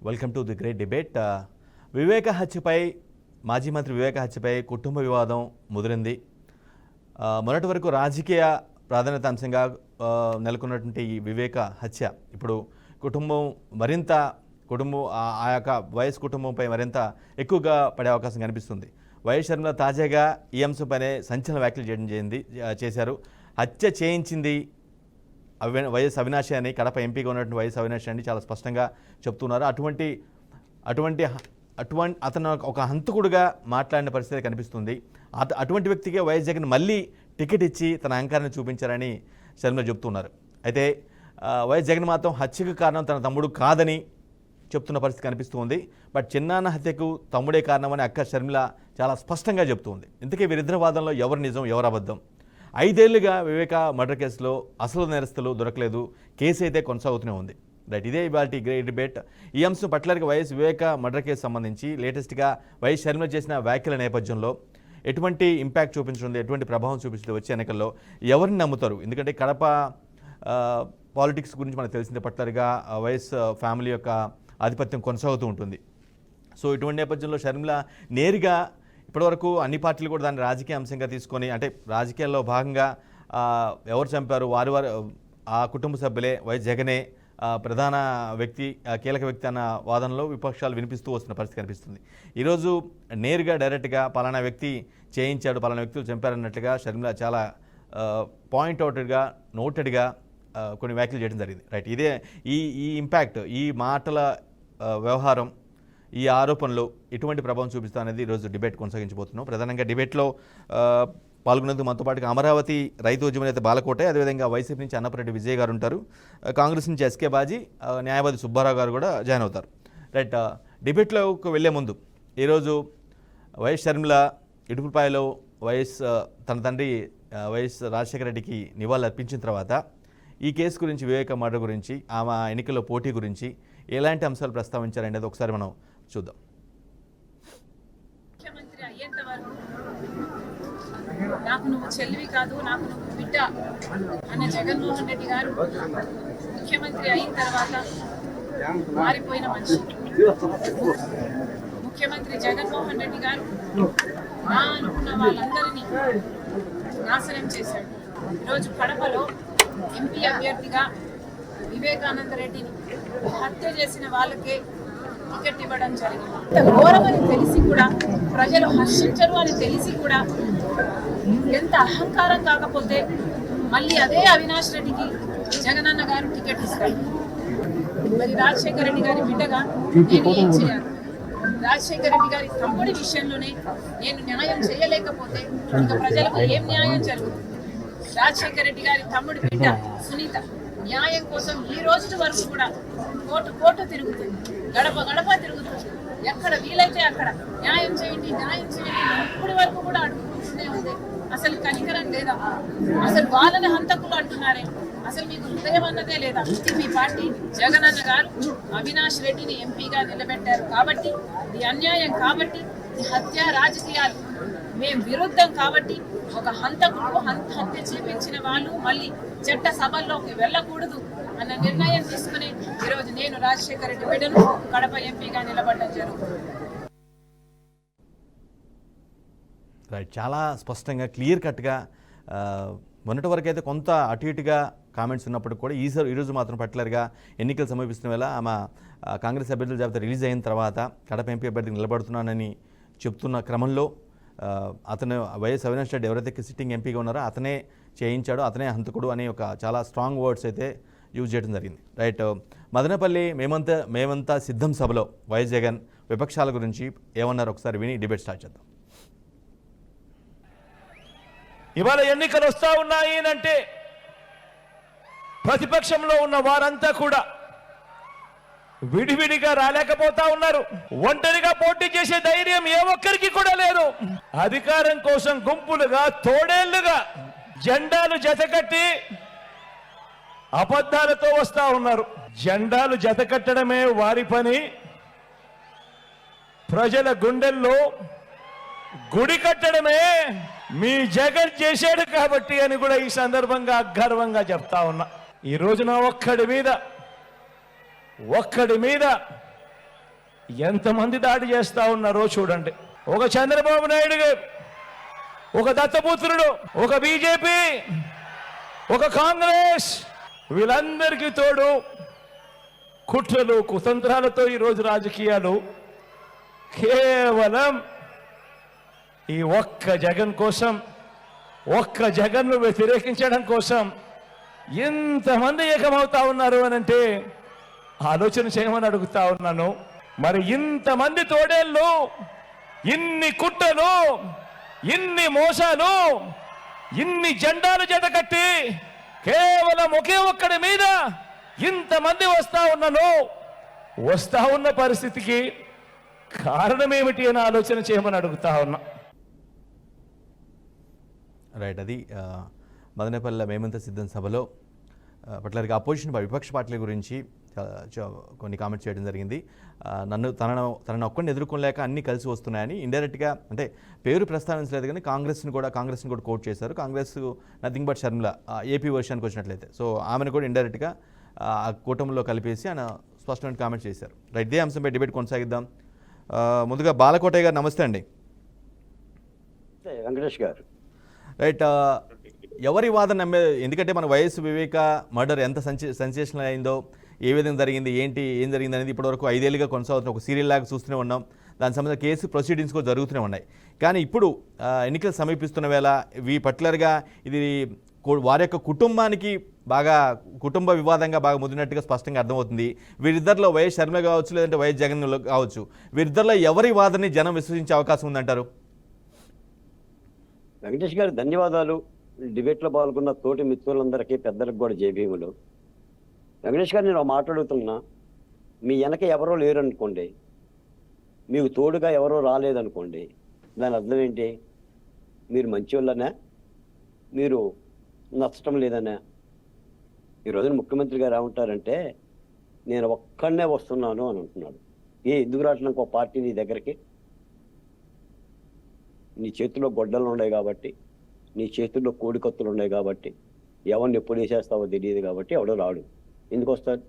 Welcome to the great debate. Viveka హత్యపై మాజీ మంత్రి వివేక హత్యపై కుటుంబ వివాదం ముదిరింది. మొన్నటి వరకు రాజకీయ ప్రాధాన్యత అంశంగా నెలకొన్నటువంటి ఈ వివేక హత్య ఇప్పుడు ఆ యొక్క వైఎస్ కుటుంబంపై మరింత ఎక్కువగా పడే అవకాశం కనిపిస్తుంది. వైఎస్ షర్మిల తాజాగా ఈ అంశంపైనే సంచలన వ్యాఖ్యలు చేశారు. హత్య చేయించింది వైఎస్ అవినాష్ అని, కడప ఎంపీగా ఉన్నటువంటి వైఎస్ అవినాష్ అని చాలా స్పష్టంగా చెప్తున్నారు. అతను ఒక హంతకుడుగా మాట్లాడిన పరిస్థితి కనిపిస్తుంది. అటువంటి వ్యక్తికే వైఎస్ జగన్ మళ్ళీ టికెట్ ఇచ్చి తన అహంకారాన్ని చూపించారని షర్మిల చెప్తున్నారు. అయితే వైఎస్ జగన్ మాత్రం హత్యకు కారణం తన తమ్ముడు కాదని చెప్తున్న పరిస్థితి కనిపిస్తుంది. బట్ చిన్నాన్న హత్యకు తమ్ముడే కారణమని అక్క షర్మిల చాలా స్పష్టంగా చెప్తుంది. ఇంతకీ వీరిద్దరి వాదనలో ఎవరు నిజం ఎవరు అబద్ధం? 5 ఏళ్లుగా వివేక మర్డర్ కేసులో అసలు నేరస్తులు దొరకలేదు. కేసు అయితే కొనసాగుతూనే ఉంది. రైట్, ఇదే ఇవాళ గ్రేట్ డిబేట్. ఈ అంశం పర్టికులర్గా వైఎస్ వివేక మర్డర్ కేసు సంబంధించి లేటెస్ట్గా వైఎస్ షర్మిల చేసిన వ్యాఖ్యల నేపథ్యంలో ఎటువంటి ఇంపాక్ట్ చూపించనుంది, ఎటువంటి ప్రభావం చూపిస్తుంది వచ్చే ఎన్నికల్లో, ఎవరిని నమ్ముతారు? ఎందుకంటే కడప పాలిటిక్స్ గురించి మనకు తెలిసిందే. పర్టికులర్గా వైఎస్ ఫ్యామిలీ యొక్క ఆధిపత్యం కొనసాగుతూ ఉంటుంది. సో ఇటువంటి నేపథ్యంలో షర్మిల నేరుగా ఇప్పటివరకు అన్ని పార్టీలు కూడా దాన్ని రాజకీయ అంశంగా తీసుకొని, అంటే రాజకీయాల్లో భాగంగా ఎవరు చంపారు, వారు ఆ కుటుంబ సభ్యులే, వైఎస్ జగనే ప్రధాన వ్యక్తి, కీలక వ్యక్తి అన్న వాదనలో విపక్షాలు వినిపిస్తూ వస్తున్న పరిస్థితి కనిపిస్తుంది. ఈరోజు నేరుగా డైరెక్ట్గా పలానా వ్యక్తి చేయించాడు, పలానా వ్యక్తులు చంపారన్నట్లుగా షర్మిల చాలా పాయింట్అవుటెడ్గా నోటెడ్గా కొన్ని వ్యాఖ్యలు చేయడం జరిగింది. రైట్, ఇదే ఈ ఇంపాక్ట్, ఈ మాటల వ్యవహారం, ఈ ఆరోపణలు ఎటువంటి ప్రభావం చూపిస్తా అనేది ఈరోజు డిబేట్ కొనసాగించబోతున్నాం. ప్రధానంగా డిబేట్లో పాల్గొనేందుకు మనతో పాటుగా అమరావతి రైతు ఉద్యమ నేత బాలకోటే, అదేవిధంగా వైసీపీ నుంచి అన్నపరెడ్డి విజయ్ గారు ఉంటారు, కాంగ్రెస్ నుంచి ఎస్కే బాజీ, న్యాయవాది సుబ్బారావు గారు కూడా జాయిన్ అవుతారు. రైట్, డిబేట్లోకి వెళ్లే ముందు ఈరోజు వైఎస్ షర్మిల ఇడుపులపాయలో తన తండ్రి వైఎస్ రాజశేఖర రెడ్డికి నివాళులు అర్పించిన తర్వాత ఈ కేసు గురించి, వివేక మర్డర్ గురించి, ఆమె ఎన్నికల్లో పోటీ గురించి ఎలాంటి అంశాలు ప్రస్తావించారనేది ఒకసారి మనం చూద్దాం. ముఖ్యమంత్రి అయ్యేంత వరకు నాకు నువ్వు చెల్లివి కాదు, నాకు నువ్వు బిడ్డ అన్న జగన్మోహన్ రెడ్డి గారు ముఖ్యమంత్రి అయిన తర్వాత మారిపోయిన మనిషి. ముఖ్యమంత్రి జగన్మోహన్ రెడ్డి గారు నా అనుకున్న వాళ్ళందరినీ నాశనం చేశాడు. ఈరోజు కడపలో ఎంపీ అభ్యర్థిగా వివేకానంద రెడ్డిని హత్య చేసిన వాళ్ళకే టికెట్ ఇవ్వడం జరిగింది. ఇంత ఘోరమని తెలిసి కూడా, ప్రజలు హర్షించరు అని తెలిసి కూడా, ఎంత అహంకారం కాకపోతే మళ్ళీ అదే అవినాష్ రెడ్డికి జగనన్న గారు టికెట్ ఇస్తారు. మరి రాజశేఖర రెడ్డి గారి బిడ్డగా నేను ఏం చేయాలి? రాజశేఖర రెడ్డి గారి తమ్ముడి విషయంలోనే నేను న్యాయం చేయలేకపోతే ఇంకా ప్రజలకు ఏం న్యాయం జరుగుతుంది? రాజశేఖర రెడ్డి గారి తమ్ముడి బిడ్డ సునీత న్యాయం కోసం ఈ రోజు వరకు కూడా కోర్టు తిరుగుతుంది, గడప తిరుగుతుంది. ఎక్కడ వీలైతే అక్కడ న్యాయం చేయండి ఇప్పటి వరకు కూడా అడుగుతూనే ఉంది. అసలు కనికరం లేదా? అసలు వాళ్ళని హంతకులు అంటున్నారే, అసలు మీకు హృదయం అన్నదే లేదా? మీ పార్టీ జగనన్న గారు అవినాష్ రెడ్డిని ఎంపీగా నిలబెట్టారు కాబట్టి, ఇది అన్యాయం కాబట్టి, ఈ హత్య రాజకీయాలు మేము విరుద్ధం కాబట్టి, ఒక హంతకుడు హత్య చేపించిన వాళ్ళు మళ్ళీ చట్ట సభల్లోకి వెళ్ళకూడదు అన్న నిర్ణయం తీసుకుని ఈరోజు నేను రాజశేఖర రెడ్డి బిడ్డను కడప ఎంపీగా నిలబడడం జరుగుతుంది. రైట్, చాలా స్పష్టంగా క్లియర్ కట్గా మొన్నటి వరకు అయితే కొంత అటు ఇటుగా కామెంట్స్ ఉన్నప్పుడు కూడా ఈరోజు మాత్రం పర్టికులర్గా ఎన్నికలు సమీపిస్తున్న వేళ ఆమె కాంగ్రెస్ అభ్యర్థుల జాబితా రిలీజ్ అయిన తర్వాత కడప ఎంపీ అభ్యర్థికి నిలబడుతున్నానని చెప్తున్న క్రమంలో అతను వైఎస్ అవినాష్ రెడ్డి ఎవరైతే సిట్టింగ్ ఎంపీగా ఉన్నారో అతనే చేయించాడు, అతనే హంతకుడు అని ఒక చాలా స్ట్రాంగ్ వర్డ్స్ అయితే యూజ్ చేయడం జరిగింది. రైట్, మదనపల్లి మేమంతా సిద్ధం సభలో వైఎస్ జగన్ విపక్షాల గురించి ఏమన్నారు ఒకసారి విని డిబేట్ స్టార్ట్ చేద్దాం. ఇవాళ ఎన్నికలు వస్తూ ఉన్నాయి అంటే ప్రతిపక్షంలో ఉన్న వారంతా కూడా విడివిడిగా రాలేకపోతా ఉన్నారు. ఒంటరిగా పోటీ చేసే ధైర్యం ఏ ఒక్కరికి కూడా లేదు. అధికారం కోసం గుంపులుగా తోడేళ్లుగా జెండాలు జతకట్టి అబద్ధాలతో వస్తా ఉన్నారు. జెండాలు జతకట్టడమే వారి పని, ప్రజల గుండెల్లో గుడి కట్టడమే మీ జగన్ చేశాడు కాబట్టి అని కూడా ఈ సందర్భంగా గర్వంగా చెప్తా ఉన్నా. ఈ రోజున ఒక్కడి మీద ఎంతమంది దాడి చేస్తా ఉన్నారో చూడండి. ఒక చంద్రబాబు నాయుడు గారు, ఒక దత్తపుత్రుడు, ఒక బీజేపీ, ఒక కాంగ్రెస్, వీళ్ళందరికీ తోడు కుట్రలు కుతంత్రాలతో ఈరోజు రాజకీయాలు కేవలం ఈ ఒక్క జగన్ కోసం, ఒక్క జగన్ను వ్యతిరేకించడం కోసం ఎంతమంది ఏకమవుతా ఉన్నారు అని అంటే ఆలోచన చేయమని అడుగుతా ఉన్నాను. మరి ఇంతమంది తోడేళ్ళు, ఇన్ని కుట్రలు, ఇన్ని మోసాలు, ఇన్ని జెండాలు జతకట్టి కేవలం ఒకే ఒక్కడి మీద ఇంతమంది వస్తా ఉన్న పరిస్థితికి కారణం ఏమిటి అని ఆలోచన చేయమని అడుగుతా ఉన్నా. రైట్, అది మదనపల్లి మేమంత సిద్ధం సభలో పట్లరికి అపోజిషన్ విపక్ష పార్టీల గురించి కొన్ని కామెంట్స్ చేయడం జరిగింది. తనను ఒక్కడిని ఎదుర్కొనలేక అన్నీ కలిసి వస్తున్నాయని ఇండైరెక్ట్గా, అంటే పేరు ప్రస్తావించలేదు కానీ కాంగ్రెస్ని కూడా కోట్ చేశారు. Congress nothing but Sharmila AP వర్షానికి వచ్చినట్లయితే, సో ఆమెను కూడా ఇండైరెక్ట్గా ఆ కూటమిలో కలిపేసి ఆయన స్పష్టమైన కామెంట్స్ చేశారు. రైట్, ఇదే అంశంపై డిబేట్ కొనసాగిద్దాం. ముందుగా బాలకోటయ్య గారు నమస్తే అండి. వెంకటేష్ గారు. రైట్, ఎవరి వాదన నమ్మే, ఎందుకంటే మన వైఎస్ వివేక మర్డర్ ఎంత సెన్సేషనల్ అయిందో, ఏ విధంగా జరిగింది, ఏం జరిగింది అనేది ఇప్పటివరకు 5 ఏళ్ళుగా కొనసాగుతున్న ఒక సీరియల్ లాగా చూస్తూనే ఉన్నాం. దానికి సంబంధించిన కేసు ప్రొసీడింగ్స్ కూడా జరుగుతూనే ఉన్నాయి. కానీ ఇప్పుడు ఎన్నికలు సమీపిస్తున్న వేళ పర్టికులర్గా ఇది వారి యొక్క కుటుంబానికి కుటుంబ వివాదంగా బాగా ముదిరినట్టుగా స్పష్టంగా అర్థమవుతుంది. వీరిద్దరిలో వైఎస్ షర్మిల కావచ్చు, లేదంటే వైఎస్ జగన్ కావచ్చు, వీరిద్దరిలో ఎవరి వాదనని జనం విశ్వసించే అవకాశం ఉందంటారు? వెంకటేష్ గారు ధన్యవాదాలు. డిబేట్లో పాల్గొన్న తోటి మిత్రులందరికీ, పెద్దలకు కూడా జయభీములు. వెంకటేష్ గారు, నేను మాట్లాడుతున్నా, మీ వెనక ఎవరో లేరనుకోండి, మీకు తోడుగా ఎవరో రాలేదనుకోండి, దాని అర్థం ఏంటి? మీరు మంచివాళ్ళనా, మీరు నచ్చటం లేదనా? ఈరోజు ముఖ్యమంత్రి గారు ఏమంటారంటే, నేను ఒక్కడనే వస్తున్నాను అని అంటున్నాడు. ఎందుకు రావట్లేదు ఇంకో పార్టీ నీ దగ్గరికి? నీ చేతుల్లో గొడ్డలు ఉన్నాయి కాబట్టి, నీ చేతుల్లో కోడికత్తులు ఉన్నాయి కాబట్టి, ఎవరిని ఎప్పుడు వేసేస్తావో తెలియదు కాబట్టి ఎవడో రాడు. ఎందుకు వస్తాడు?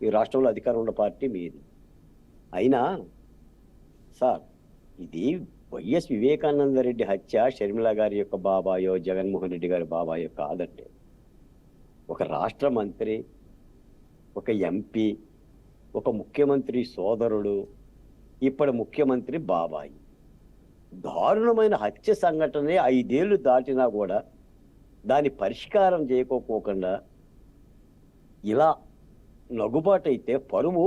ఈ రాష్ట్రంలో అధికారం ఉన్న పార్టీ మీది. అయినా సార్, ఇది వైఎస్ వివేకానంద రెడ్డి హత్య షర్మిల గారి యొక్క బాబాయో జగన్మోహన్ రెడ్డి గారి బాబాయో కాదండి. ఒక రాష్ట్ర మంత్రి, ఒక ఎంపీ, ఒక ముఖ్యమంత్రి సోదరుడు, ఇప్పటి ముఖ్యమంత్రి బాబాయి దారుణమైన హత్య సంఘటనే 5 ఏళ్ళు దాటినా కూడా దాని పరిష్కారం చేయకపోకుండా ఇలా నగుబాటు అయితే పరువు,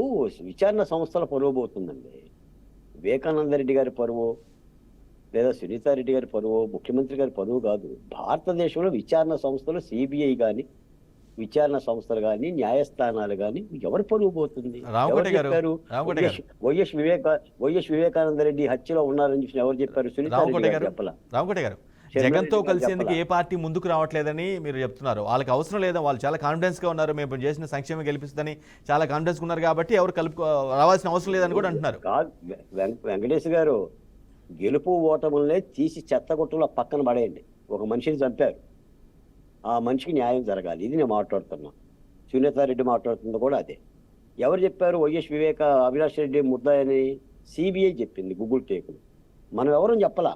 విచారణ సంస్థల పరువు పోతుందండి. వివేకానంద రెడ్డి గారి పరువు, లేదా సునీతారెడ్డి గారి పరువు, ముఖ్యమంత్రి గారి పరువు కాదు. భారతదేశంలో విచారణ సంస్థలు, సిబిఐ కానీ, విచారణ సంస్థలు కానీ, న్యాయస్థానాలు కానీ ఎవరి పరువు పోతుంది? వైఎస్ వివేకానంద రెడ్డి హత్యలో ఉన్నారని చెప్పి ఎవరు చెప్పారు? సునీతారెడ్డి గారు చెప్పాల. రామకోట గారు, జగన్ తో కలిసేందుకు ఏ పార్టీ ముందుకు రావట్లేదని మీరు చెప్తున్నారు. వాళ్ళకి అవసరం లేదా? వాళ్ళు చాలా కాన్ఫిడెన్స్ గా ఉన్నారు, మేము చేసిన సంక్షేమం గెలిపిస్తుందని చాలా కాన్ఫిడెన్స్ ఉన్నారు కాబట్టి ఎవరు రావాల్సిన అవసరం లేదని కూడా అంటున్నారు. వెంకటేష్ గారు, గెలుపు ఓటములనే తీసి చెత్తగొట్టులో పక్కన పడేయండి. ఒక మనిషిని చంపారు, ఆ మనిషికి న్యాయం జరగాలి. ఇది నేను మాట్లాడుతున్నా. సునీతారెడ్డి మాట్లాడుతుంది కూడా అదే. ఎవరు చెప్పారు వైఎస్ అవినాష్ రెడ్డి ముద్దాయని? సిబిఐ చెప్పింది గూగుల్ టేకులు. మనం ఎవరని చెప్పలా.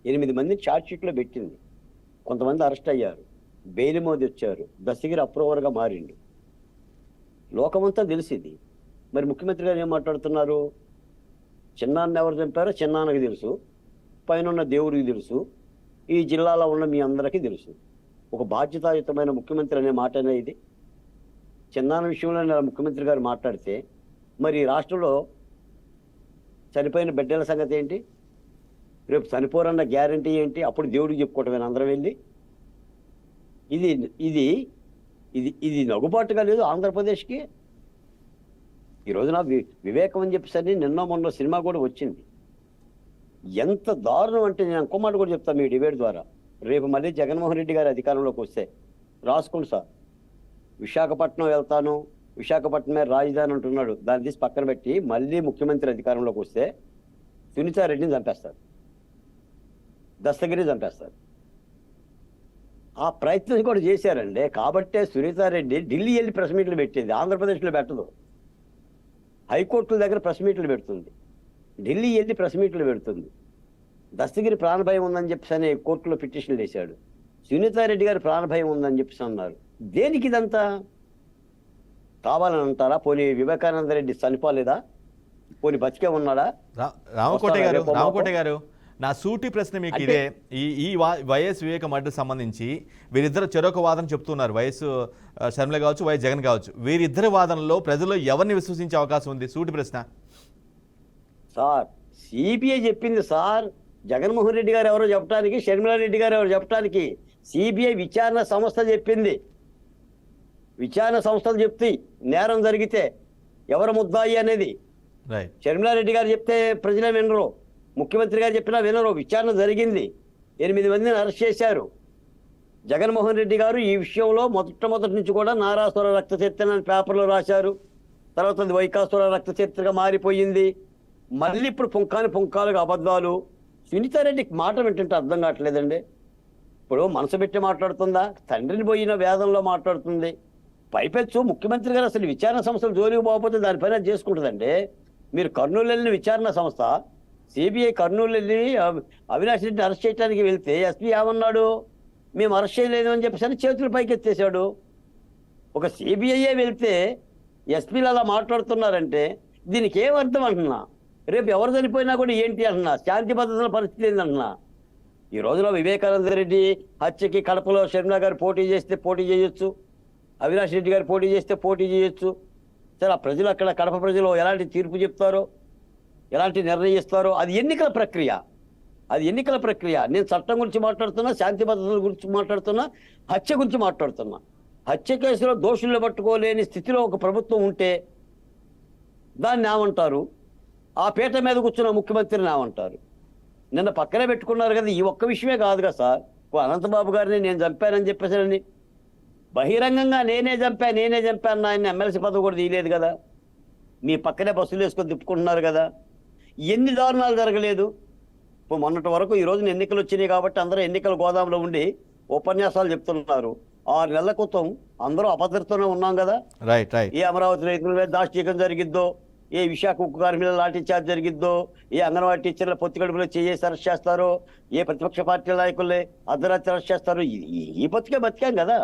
8 మందిని ఛార్జ్ షీట్లో పెట్టింది. కొంతమంది అరెస్ట్ అయ్యారు, బెయిల్ మోది వచ్చారు, దస్తగిరి అప్రూవర్గా మారిండు. లోకమంతా తెలిసింది. మరి ముఖ్యమంత్రి గారు ఏం మాట్లాడుతున్నారు? చిన్నాన్ని ఎవరు చంపారో చిన్నాన్నకి తెలుసు, పైన దేవుడికి తెలుసు, ఈ జిల్లాలో ఉన్న మీ అందరికీ తెలుసు. ఒక బాధ్యతాయుతమైన ముఖ్యమంత్రి అనే మాట అనేది. చిన్నాన్న విషయంలో ముఖ్యమంత్రి గారు మాట్లాడితే మరి రాష్ట్రంలో చనిపోయిన బిడ్డల సంగతి ఏంటి? రేపు చనిపోరన్న గ్యారంటీ ఏంటి? అప్పుడు దేవుడికి చెప్పుకోవటమేనా అందరం వెళ్ళి? ఇది ఇది ఇది ఇది నగుబాటుగా లేదు ఆంధ్రప్రదేశ్కి. ఈ రోజున వివేకం అని చెప్పేసరి నిన్న మొన్న సినిమా కూడా వచ్చింది. ఎంత దారుణం అంటే, నేను ఇంకో మాట కూడా చెప్తాను మీ డిబేట్ ద్వారా. రేపు మళ్ళీ జగన్మోహన్ రెడ్డి గారు అధికారంలోకి వస్తే రాసుకోండి సార్, విశాఖపట్నం వెళ్తాను, విశాఖపట్నమే రాజధాని అంటున్నాడు, దాన్ని తీసి పక్కన పెట్టి మళ్ళీ ముఖ్యమంత్రి అధికారంలోకి వస్తే సునీతారెడ్డిని చంపేస్తారు, దస్తగిరి చంపేస్తారు. ఆ ప్రయత్నం కూడా చేశారండి. కాబట్టే సునీతారెడ్డి ఢిల్లీ వెళ్ళి ప్రెస్ మీట్లు పెట్టింది, ఆంధ్రప్రదేశ్లో పెట్టదు. హైకోర్టుల దగ్గర ప్రెస్ మీట్లు పెడుతుంది, ఢిల్లీ వెళ్ళి ప్రెస్ మీట్లు పెడుతుంది. దస్తగిరి ప్రాణభయం ఉందని చెప్పేసి అని కోర్టులో పిటిషన్లు వేశాడు. సునీతారెడ్డి గారి ప్రాణభయం ఉందని చెప్పేసి అన్నారు. దేనికి ఇదంతా? కావాలని అంటారా? పోనీ వివేకానంద రెడ్డి చనిపోలేదా? పోనీ బతికే ఉన్నాడా? రామకోట గారు నా సూటి ప్రశ్న మీకు ఇదే. ఈ వైఎస్ వివేక మర్డర్ సంబంధించి వీరిద్దరు చెరొక వాదన చెప్తున్నారు. వైఎస్ షర్మిల కావచ్చు, వైఎస్ జగన్ కావచ్చు. వీరిద్దరి వాదనలో ప్రజల్లో ఎవరిని విశ్వసించే అవకాశం ఉంది? సూటి ప్రశ్న సార్. సిబిఐ చెప్పింది సార్. జగన్మోహన్ రెడ్డి గారు ఎవరో చెప్పడానికి, షర్మిలారెడ్డి గారు ఎవరో చెప్పడానికి సిబిఐ విచారణ సంస్థ చెప్పింది. విచారణ సంస్థలు చెప్తాయి నేరం జరిగితే ఎవరు ముద్దాయి అనేది. షర్మిలారెడ్డి గారు చెప్తే ప్రజలే వినరు, ముఖ్యమంత్రి గారు చెప్పినా వినరు. విచారణ జరిగింది, 8 మందిని అరెస్ట్ చేశారు. జగన్మోహన్ రెడ్డి గారు ఈ విషయంలో మొట్టమొదటి నుంచి కూడా నారాసుర రక్త చరిత్ర అని పేపర్లో రాశారు. తర్వాత అది వైకాసుర రక్త చరిత్రగా మారిపోయింది. మళ్ళీ ఇప్పుడు పుంకాలుగా అబద్ధాలు. సునీతారెడ్డికి మాట వింటుంటే అర్థం కావట్లేదండి. ఇప్పుడు మనసు పెట్టి మాట్లాడుతుందా? తండ్రిని పోయిన వేదంలో మాట్లాడుతుంది. పైపెచ్చు ముఖ్యమంత్రి గారు అసలు విచారణ సంస్థలు జోలికి పోకపోతే దానిపైన చేసుకుంటుందండి. మీరు కర్నూలు వెళ్ళిన విచారణ సంస్థ సిబిఐ కర్నూలు వెళ్ళి అవినాష్ రెడ్డిని అరెస్ట్ చేయడానికి వెళ్తే ఎస్పీ ఏమన్నాడు? మేము అరెస్ట్ చేయలేదు అని చెప్పేసి చేతులు పైకెత్తేసాడు. ఒక సిబిఐయే వెళ్తే ఎస్పీలు అలా మాట్లాడుతున్నారంటే దీనికి ఏం అర్థం అంటున్నా? రేపు ఎవరు చనిపోయినా కూడా ఏంటి అంటున్నా? శాంతి భద్రతల పరిస్థితి ఏంటంటున్నా? ఈ రోజులో వివేకానంద రెడ్డి హత్యకి కడపలో షర్మిల గారు పోటీ చేస్తే పోటీ చేయొచ్చు, అవినాష్ రెడ్డి గారు పోటీ చేస్తే పోటీ చేయొచ్చు. సరే, ఆ ప్రజలు అక్కడ కడప ప్రజలు ఎలాంటి తీర్పు చెప్తారో, ఎలాంటి నిర్ణయిస్తారో అది ఎన్నికల ప్రక్రియ. అది ఎన్నికల ప్రక్రియ. నేను చట్టం గురించి మాట్లాడుతున్నా, శాంతి భద్రతల గురించి మాట్లాడుతున్నా, హత్య గురించి మాట్లాడుతున్నా. హత్య కేసులో దోషులను పట్టుకోలేని స్థితిలో ఒక ప్రభుత్వం ఉంటే దాన్ని ఏమంటారు? ఆ పీట మీద కూర్చున్న ముఖ్యమంత్రిని ఏమంటారు? నిన్న పక్కనే పెట్టుకున్నారు కదా. ఈ ఒక్క విషయమే కాదు కదా సార్. అనంతబాబు గారిని నేను చంపానని చెప్పేసానని బహిరంగంగా నేనే చంపాను ఆయన ఎమ్మెల్సీ పదవి కూడా తీయలేదు కదా. మీ పక్కనే బస్సులు వేసుకొని తిప్పుకుంటున్నారు కదా. ఎన్ని దారుణాలు జరగలేదు? ఇప్పుడు మొన్నటి వరకు ఈ రోజున ఎన్నికలు వచ్చినాయి కాబట్టి అందరూ ఎన్నికల గోదాంలో ఉండి ఉపన్యాసాలు చెప్తున్నారు. 6 నెలల క్రితం అందరూ అభద్రతనే ఉన్నాం కదా. ఏ అమరావతి రైతుల మీద దాష్టీకం జరిగిద్దో, ఏ విశాఖ ఉక్కు కార్మికుల లాఠీ చార్జ్ జరిగిద్దో, ఏ అంగన్వాడీ టీచర్ల పొత్తికడుపులో చేసి అరెస్ట్ చేస్తారో, ఏ ప్రతిపక్ష పార్టీల నాయకులే అర్ధరాత్రి అరెస్ట్ చేస్తారో, ఈ బతికాం కదా.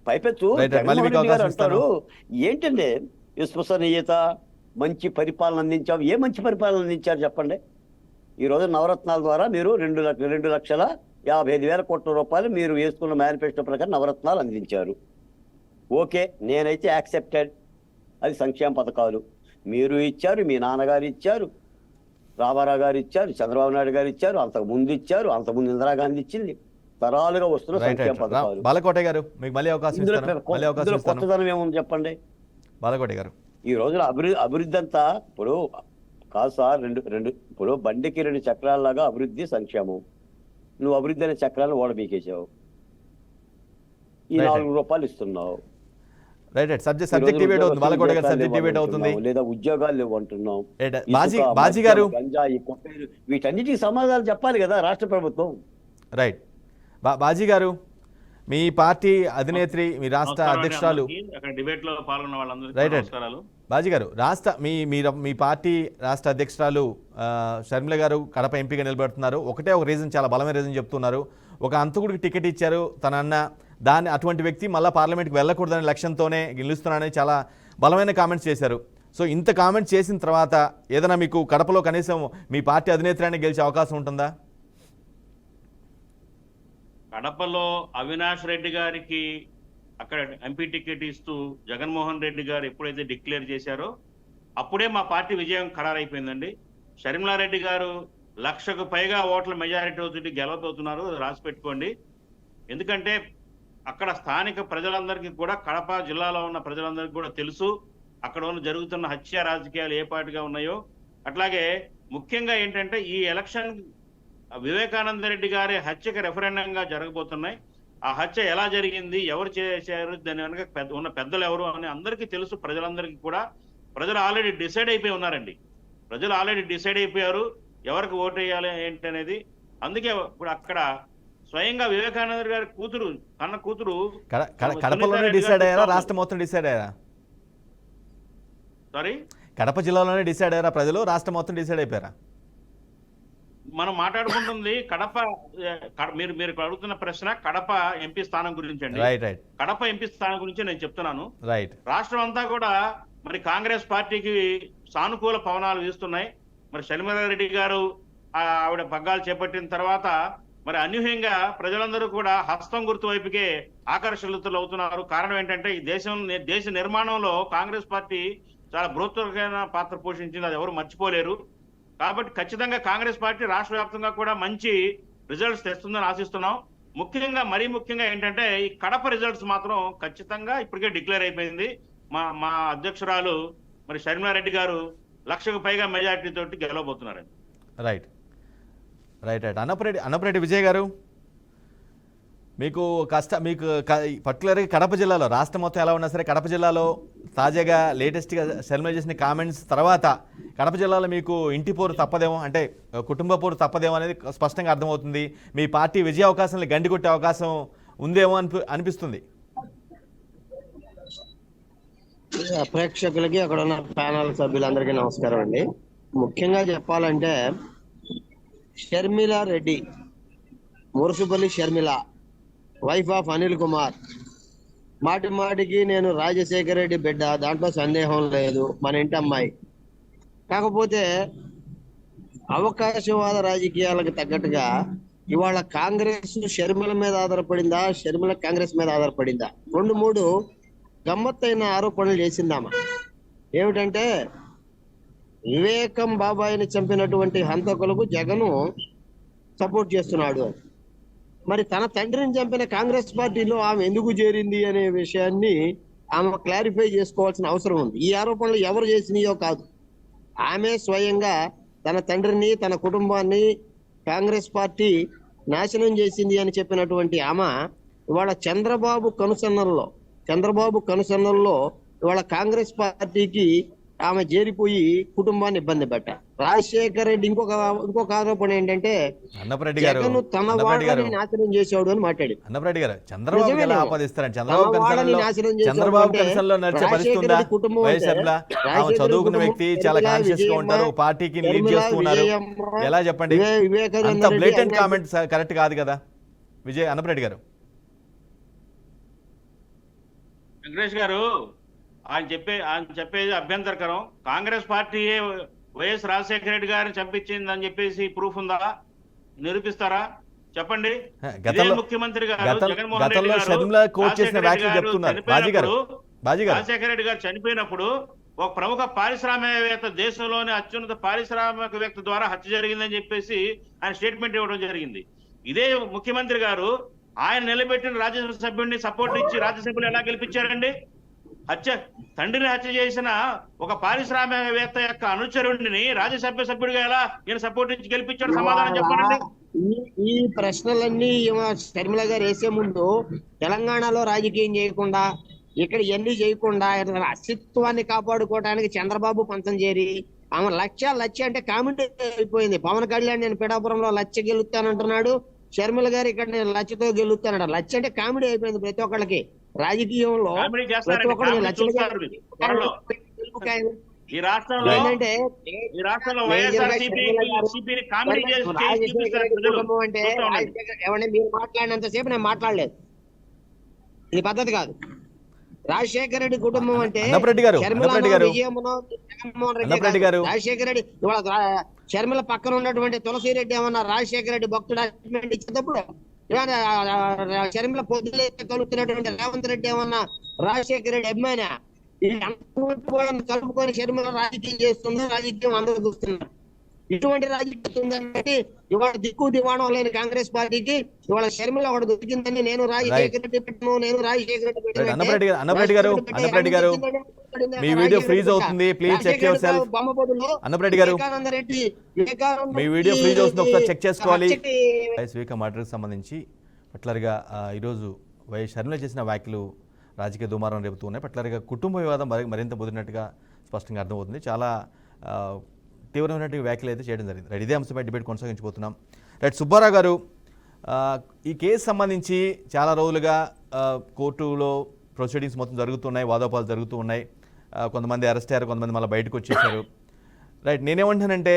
పైపెచ్చు జగన్మోహన్ రెడ్డి గారు అంటారు ఏంటంటే విశ్వసనీయత, మంచి పరిపాలన అందించాం. ఏ మంచి పరిపాలన అందించారు చెప్పండి? ఈ రోజు నవరత్నాల ద్వారా మీరు 2,55,000 కోట్ల రూపాయలు మీరు వేసుకున్న మేనిఫెస్టో ప్రకారం నవరత్నాలు అందించారు. ఓకే, నేనైతే యాక్సెప్టెడ్. అది సంక్షేమ పథకాలు మీరు ఇచ్చారు, మీ నాన్నగారు ఇచ్చారు, రామారావు గారు ఇచ్చారు, చంద్రబాబు నాయుడు గారు ఇచ్చారు, అంతకుముందు ఇచ్చారు, అంతకుముందు ఇందిరాగాంధీ ఇచ్చింది. తరాలుగా వస్తున్న సంక్షేమ పథకాలు. బాలకోట గారు మీకు మళ్ళీ అవకాశం ఇస్తాను. కొత్తదనం ఏముంది చెప్పండి? బాలకోట గారు, ఈ రోజున అభివృద్ధి అంతా ఇప్పుడు కాదు సార్. ఇప్పుడు బండికి 2 చక్రాలలాగా అభివృద్ధి, సంక్షేమం. నువ్వు అభివృద్ధి అనే చక్రాలను ఓడబీకేసావు. ఈ 4 రూపాయలు ఇస్తున్నావు. సబ్జెక్ట్ డిబేట్ అవుతుంది. బాలకోట గారు, సబ్జెక్ట్ డిబేట్ అవుతుంది. లేదా ఉద్యోగాలు లేవు అంటున్నాం. బాజీ గారు, వీటన్నిటికీ సమాధానాలు చెప్పాలి కదా రాష్ట్ర ప్రభుత్వం. రైట్. బాజీ గారు, మీ పార్టీ అధినేత్రి, మీ రాష్ట్ర అధ్యక్షురాలు, బాజీ గారు, మీ పార్టీ రాష్ట్ర అధ్యక్షురాలు షర్మిల గారు కడప ఎంపీగా నిలబెడుతున్నారు. ఒక రీజన్, చాలా బలమైన రీజన్ చెప్తున్నారు. ఒక అంతకుడికి టికెట్ ఇచ్చారు తన అన్న, అటువంటి వ్యక్తి మళ్ళీ పార్లమెంట్కి వెళ్ళకూడదనే లక్ష్యంతోనే గెలుస్తున్నానని చాలా బలమైన కామెంట్స్ చేశారు. సో ఇంత కామెంట్స్ చేసిన తర్వాత ఏదైనా మీకు కడపలో కనీసం మీ పార్టీ అధినేత్రాన్ని గెలిచే అవకాశం ఉంటుందా? కడపలో అవినాష్ రెడ్డి గారికి అక్కడ ఎంపీ టికెట్ ఇస్తూ జగన్మోహన్ రెడ్డి గారు ఎప్పుడైతే డిక్లేర్ చేశారో అప్పుడే మా పార్టీ విజయం ఖరారైపోయిందండి. షర్మిలారెడ్డి గారు 1,00,000కు పైగా ఓట్ల మెజారిటీ గెలవబోతున్నారు, రాసి పెట్టుకోండి. ఎందుకంటే అక్కడ స్థానిక ప్రజలందరికీ కూడా, కడప జిల్లాలో ఉన్న ప్రజలందరికీ కూడా తెలుసు అక్కడ ఉన్న జరుగుతున్న హత్య రాజకీయాలు ఏ పాటిగా ఉన్నాయో. అట్లాగే ముఖ్యంగా ఏంటంటే ఈ ఎలక్షన్ వివేకానంద రెడ్డి గారి హత్యకి రెఫరెండంగా జరగబోతున్నాయి. ఆ హత్య ఎలా జరిగింది, ఎవరు చేశారు, దాని వెనక ఉన్న పెద్దలు ఎవరు అని అందరికీ తెలుసు. ప్రజలందరికీ కూడా ప్రజలు ఆల్రెడీ డిసైడ్ అయిపోయి ఉన్నారండి. ప్రజలు ఆల్రెడీ డిసైడ్ అయిపోయారు ఎవరికి ఓటు వేయాలి ఏంటి అనేది. అందుకే ఇప్పుడు అక్కడ స్వయంగా వివేకానంద గారి కూతురు, కన్న కూతురు కడపలోనే డిసైడ్ అయ్యారా, రాష్ట్రం మొత్తం డిసైడ్ అయ్యారా? సారీ, కడప జిల్లాలోనే డిసైడ్ అయ్యారా ప్రజలు, రాష్ట్రం మొత్తం డిసైడ్ అయిపోయారా? మనం మాట్లాడుకుంటుంది కడప మీరు మీరు అడుగుతున్న ప్రశ్న కడప ఎంపీ స్థానం గురించి అండి. రైట్ రైట్ కడప ఎంపీ స్థానం గురించి నేను చెప్తున్నాను. రైట్. రాష్ట్రం అంతా కూడా మరి కాంగ్రెస్ పార్టీకి సానుకూల పవనాలు వీస్తున్నాయి. మరి షర్మిలారెడ్డి గారు ఆవిడ పగ్గాలు చేపట్టిన తర్వాత మరి అనూహ్యంగా ప్రజలందరూ కూడా హస్తం గుర్తు వైపుకే ఆకర్షితులు అవుతున్నారు. కారణం ఏంటంటే ఈ దేశ నిర్మాణంలో కాంగ్రెస్ పార్టీ చాలా బృహత్తరమైన పాత్ర పోషించింది, అది ఎవరు మర్చిపోలేరు. కాబట్టి ఖచ్చితంగా కాంగ్రెస్ పార్టీ రాష్ట్ర వ్యాప్తంగా కూడా మంచి రిజల్ట్స్ తెస్తుందని ఆశిస్తున్నాం. మరీ ముఖ్యంగా ఏంటంటే ఈ కడప రిజల్ట్స్ మాత్రం ఖచ్చితంగా ఇప్పటికే డిక్లేర్ అయిపోయింది. మా అధ్యక్షురాలు మరి షర్మిలారెడ్డి గారు 1,00,000కు పైగా మెజార్టీ తోటి గెలవబోతున్నారండి. Right right right. Annapareddy Vijay గారు, మీకు పర్టికులర్గా కడప జిల్లాలో, రాష్ట్రం మొత్తం ఎలా ఉన్నా సరే కడప జిల్లాలో తాజాగా లేటెస్ట్గా షర్మిల చేసిన కామెంట్స్ తర్వాత కడప జిల్లాలో మీకు ఇంటి పోరు తప్పదేమో, అంటే కుటుంబ పోరు తప్పదేమో అనేది స్పష్టంగా అర్థమవుతుంది. మీ పార్టీ విజయ అవకాశాలను గండికొట్టే అవకాశం ఉందేమో అనిపిస్తుంది. ప్రేక్షకులకి అక్కడ ఉన్న ప్యానల్ సభ్యులందరికీ నమస్కారం అండి. ముఖ్యంగా చెప్పాలంటే షర్మిలా రెడ్డి, మురుసుపల్లి షర్మిల, వైఫ్ ఆఫ్ అనిల్ కుమార్, మాటి మాటికి నేను రాజశేఖర రెడ్డి బిడ్డ, దాంట్లో సందేహం లేదు, మన ఇంటి అమ్మాయి. కాకపోతే అవకాశవాద రాజకీయాలకు తగ్గట్టుగా ఇవాళ కాంగ్రెస్ షర్మిల మీద ఆధారపడిందా, షర్మిల కాంగ్రెస్ మీద ఆధారపడిందా, 2-3 గమ్మత్తైన ఆరోపణలు చేసిందామా. ఏమిటంటే వివేకం బాబాయిని చంపినటువంటి హంతకులకు జగను సపోర్ట్ చేస్తున్నాడు. మరి తన తండ్రిని చంపిన కాంగ్రెస్ పార్టీలో ఆమె ఎందుకు చేరింది అనే విషయాన్ని ఆమె క్లారిఫై చేసుకోవాల్సిన అవసరం ఉంది. ఈ ఆరోపణలు ఎవరు చేసినాయో కాదు, ఆమె స్వయంగా తన తండ్రిని, తన కుటుంబాన్ని కాంగ్రెస్ పార్టీ నాశనం చేసింది అని చెప్పినటువంటి ఆమె ఇవాళ చంద్రబాబు కనుసన్నల్లో ఇవాళ కాంగ్రెస్ పార్టీకి ఆమె చేరిపోయి కుటుంబాన్ని ఇబ్బంది పెట్టారు. రాజశేఖర రెడ్డి ఇంకొక ఆరోపణ ఏంటంటే జగన్ తన వాళ్ళని నాశనం చేశాడు అని మాట్లాడారు. అన్నపరెడ్డి గారు, చంద్రబాబు చదువుకున్న వ్యక్తి, చాలా కాన్షియస్ గా ఉంటారు, పార్టీకి లీడ్ చేస్తున్నారు, ఎలా చెప్పండి? అంత బ్లేటెంట్ కామెంట్ కరెక్ట్ కాదు కదా అన్నపరెడ్డి గారు. వెంకటేష్ గారు, ఆయన చెప్పేది అభ్యంతరకరం. కాంగ్రెస్ పార్టీ వైఎస్ రాజశేఖర రెడ్డి గారిని చంపించిందని చెప్పేసి ప్రూఫ్ ఉందా? నిరూపిస్తారా? చెప్పండి. ముఖ్యమంత్రి గారు జగన్మోహన్ రెడ్డి గారు రాజశేఖర రెడ్డి గారు చనిపోయినప్పుడు ఒక ప్రముఖ పారిశ్రామికవేత్త, దేశంలోని అత్యున్నత పారిశ్రామికవేత్త ద్వారా హత్య జరిగిందని చెప్పేసి ఆయన స్టేట్మెంట్ ఇవ్వడం జరిగింది. ఇదే ముఖ్యమంత్రి గారు ఆయన నిలబెట్టిన రాజ్యసభ సభ్యుడిని సపోర్ట్ ఇచ్చి రాజ్యసభలో ఎలా గెలిపించారండి? తండ్రిని హత్య చేసిన ఒక పారిశ్రామికవేత్త యొక్క అనుచరుడిని రాజ్యసభ సభ్యుడిగా ఎలా ఈయన సపోర్ట్ ఇచ్చి గెలిపించాడు? సమాధానం చెప్పండి. ఈ ప్రశ్నలన్నీ షర్మిల గారు వేసే ముందు తెలంగాణలో రాజకీయం చేయకుండా, ఇక్కడ ఎన్ని చేయకుండా అస్తిత్వాన్ని కాపాడుకోవడానికి చంద్రబాబు పంతం చేరి ఆమె లక్ష్య అంటే కామెంట్ అయిపోయింది. పవన్ కళ్యాణ్ నేను పిఠాపురంలో లక్ష్య గెలుస్తానంటున్నాడు, షర్మిల గారు ఇక్కడ నేను లక్ష్యతో గెలుస్తానంట. లక్ష్య అంటే కామెడీ అయిపోయింది ప్రతి ఒక్కళ్ళకి. రాజకీయంలో ప్రతి ఒక్కరు ఏమంటే మీరు మాట్లాడినంతసేపు నేను మాట్లాడలేదు, ఇది పద్ధతి కాదు. రాజశేఖర రెడ్డి కుటుంబం అంటే రాజశేఖర రెడ్డి ఇవాళ షర్మిల పక్కన ఉన్నటువంటి తులసిరెడ్డి ఏమన్నా రాజశేఖర రెడ్డి భక్తుడు ఇచ్చేటప్పుడు, షర్మిల పొద్దులే కలుపుతున్నటువంటి రేవంత్ రెడ్డి ఏమన్నా రాజశేఖర రెడ్డి అభిమాన కలుపుకొని షర్మిల రాజకీయం చేస్తుందో, రాజకీయం అందరూ చూస్తున్నారు. ఇటువంటి రాజకీయం ఉందంటే ఇవాళ దిక్కు దివాణం లేని కాంగ్రెస్ పార్టీకి ఇవాళ షర్మిల ఒకటి దొరికిందని నేను రాజశేఖర రెడ్డి పెట్టను, నేను రాజశేఖర రెడ్డి అన్నపరెడ్డి గారు మీ వీడియో ఫ్రీజ్ అవుతుంది, please check yourself. Annapareddy గారు మీ వీడియో ఫ్రీజ్ అవుతుంది, ఒకసారి చెక్ చేసుకోవాలి. స్పీకర్ మర్డర్కి సంబంధించి పట్లర్గా ఈరోజు వైఎస్ షర్మిల చేసిన వ్యాఖ్యలు రాజకీయ దుమారం రేపుతూ ఉన్నాయి. పట్లర్గా కుటుంబ వివాదం మరింత ముదిరినట్టుగా స్పష్టంగా అర్థమవుతుంది. చాలా తీవ్రమైనటువంటి వ్యాఖ్యలు అయితే చేయడం జరిగింది. రైట్, ఇదే అంశంపై డిబేట్ కొనసాగించబోతున్నాం. రైట్, సుబ్బారావు గారు, ఈ కేసు సంబంధించి చాలా రోజులుగా కోర్టులో ప్రొసీడింగ్స్ మొత్తం జరుగుతున్నాయి, వాదోపాలు జరుగుతూ ఉన్నాయి. కొంతమంది అరెస్ట్ అయ్యారు, కొంతమంది మళ్ళీ బయటకు వచ్చేసారు. రైట్, నేనేమంటానంటే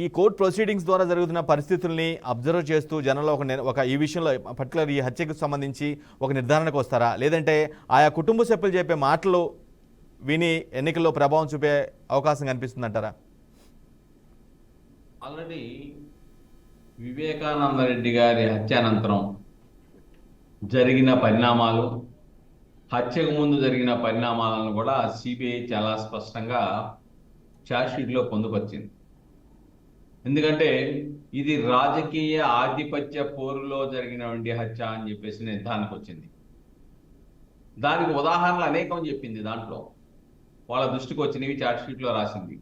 ఈ కోర్ట్ ప్రొసీడింగ్స్ ద్వారా జరుగుతున్న పరిస్థితుల్ని అబ్జర్వ్ చేస్తూ జనంలో ఒక ఈ విషయంలో పర్టికులర్ ఈ హత్యకు సంబంధించి ఒక నిర్ధారణకు వస్తారా, లేదంటే ఆయా కుటుంబ సభ్యులు చెప్పే మాటలు విని ఎన్నికల్లో ప్రభావం చూపే అవకాశం కనిపిస్తుందంటారా? ఆల్రెడీ వివేకానంద రెడ్డి గారి హత్యానంతరం జరిగిన పరిణామాలు, హత్యకు ముందు జరిగిన పరిణామాలను కూడా సిబిఐ చాలా స్పష్టంగా ఛార్జ్షీట్లో పొందుపరిచింది. ఎందుకంటే ఇది రాజకీయ ఆధిపత్య పోరులో జరిగినటువంటి హత్య అని చెప్పేసి నిర్ధారణకు వచ్చింది. దానికి ఉదాహరణలు అనేకం చెప్పింది. దాంట్లో వాళ్ళ దృష్టికి వచ్చినవి ఛార్జ్షీట్లో రాసింది.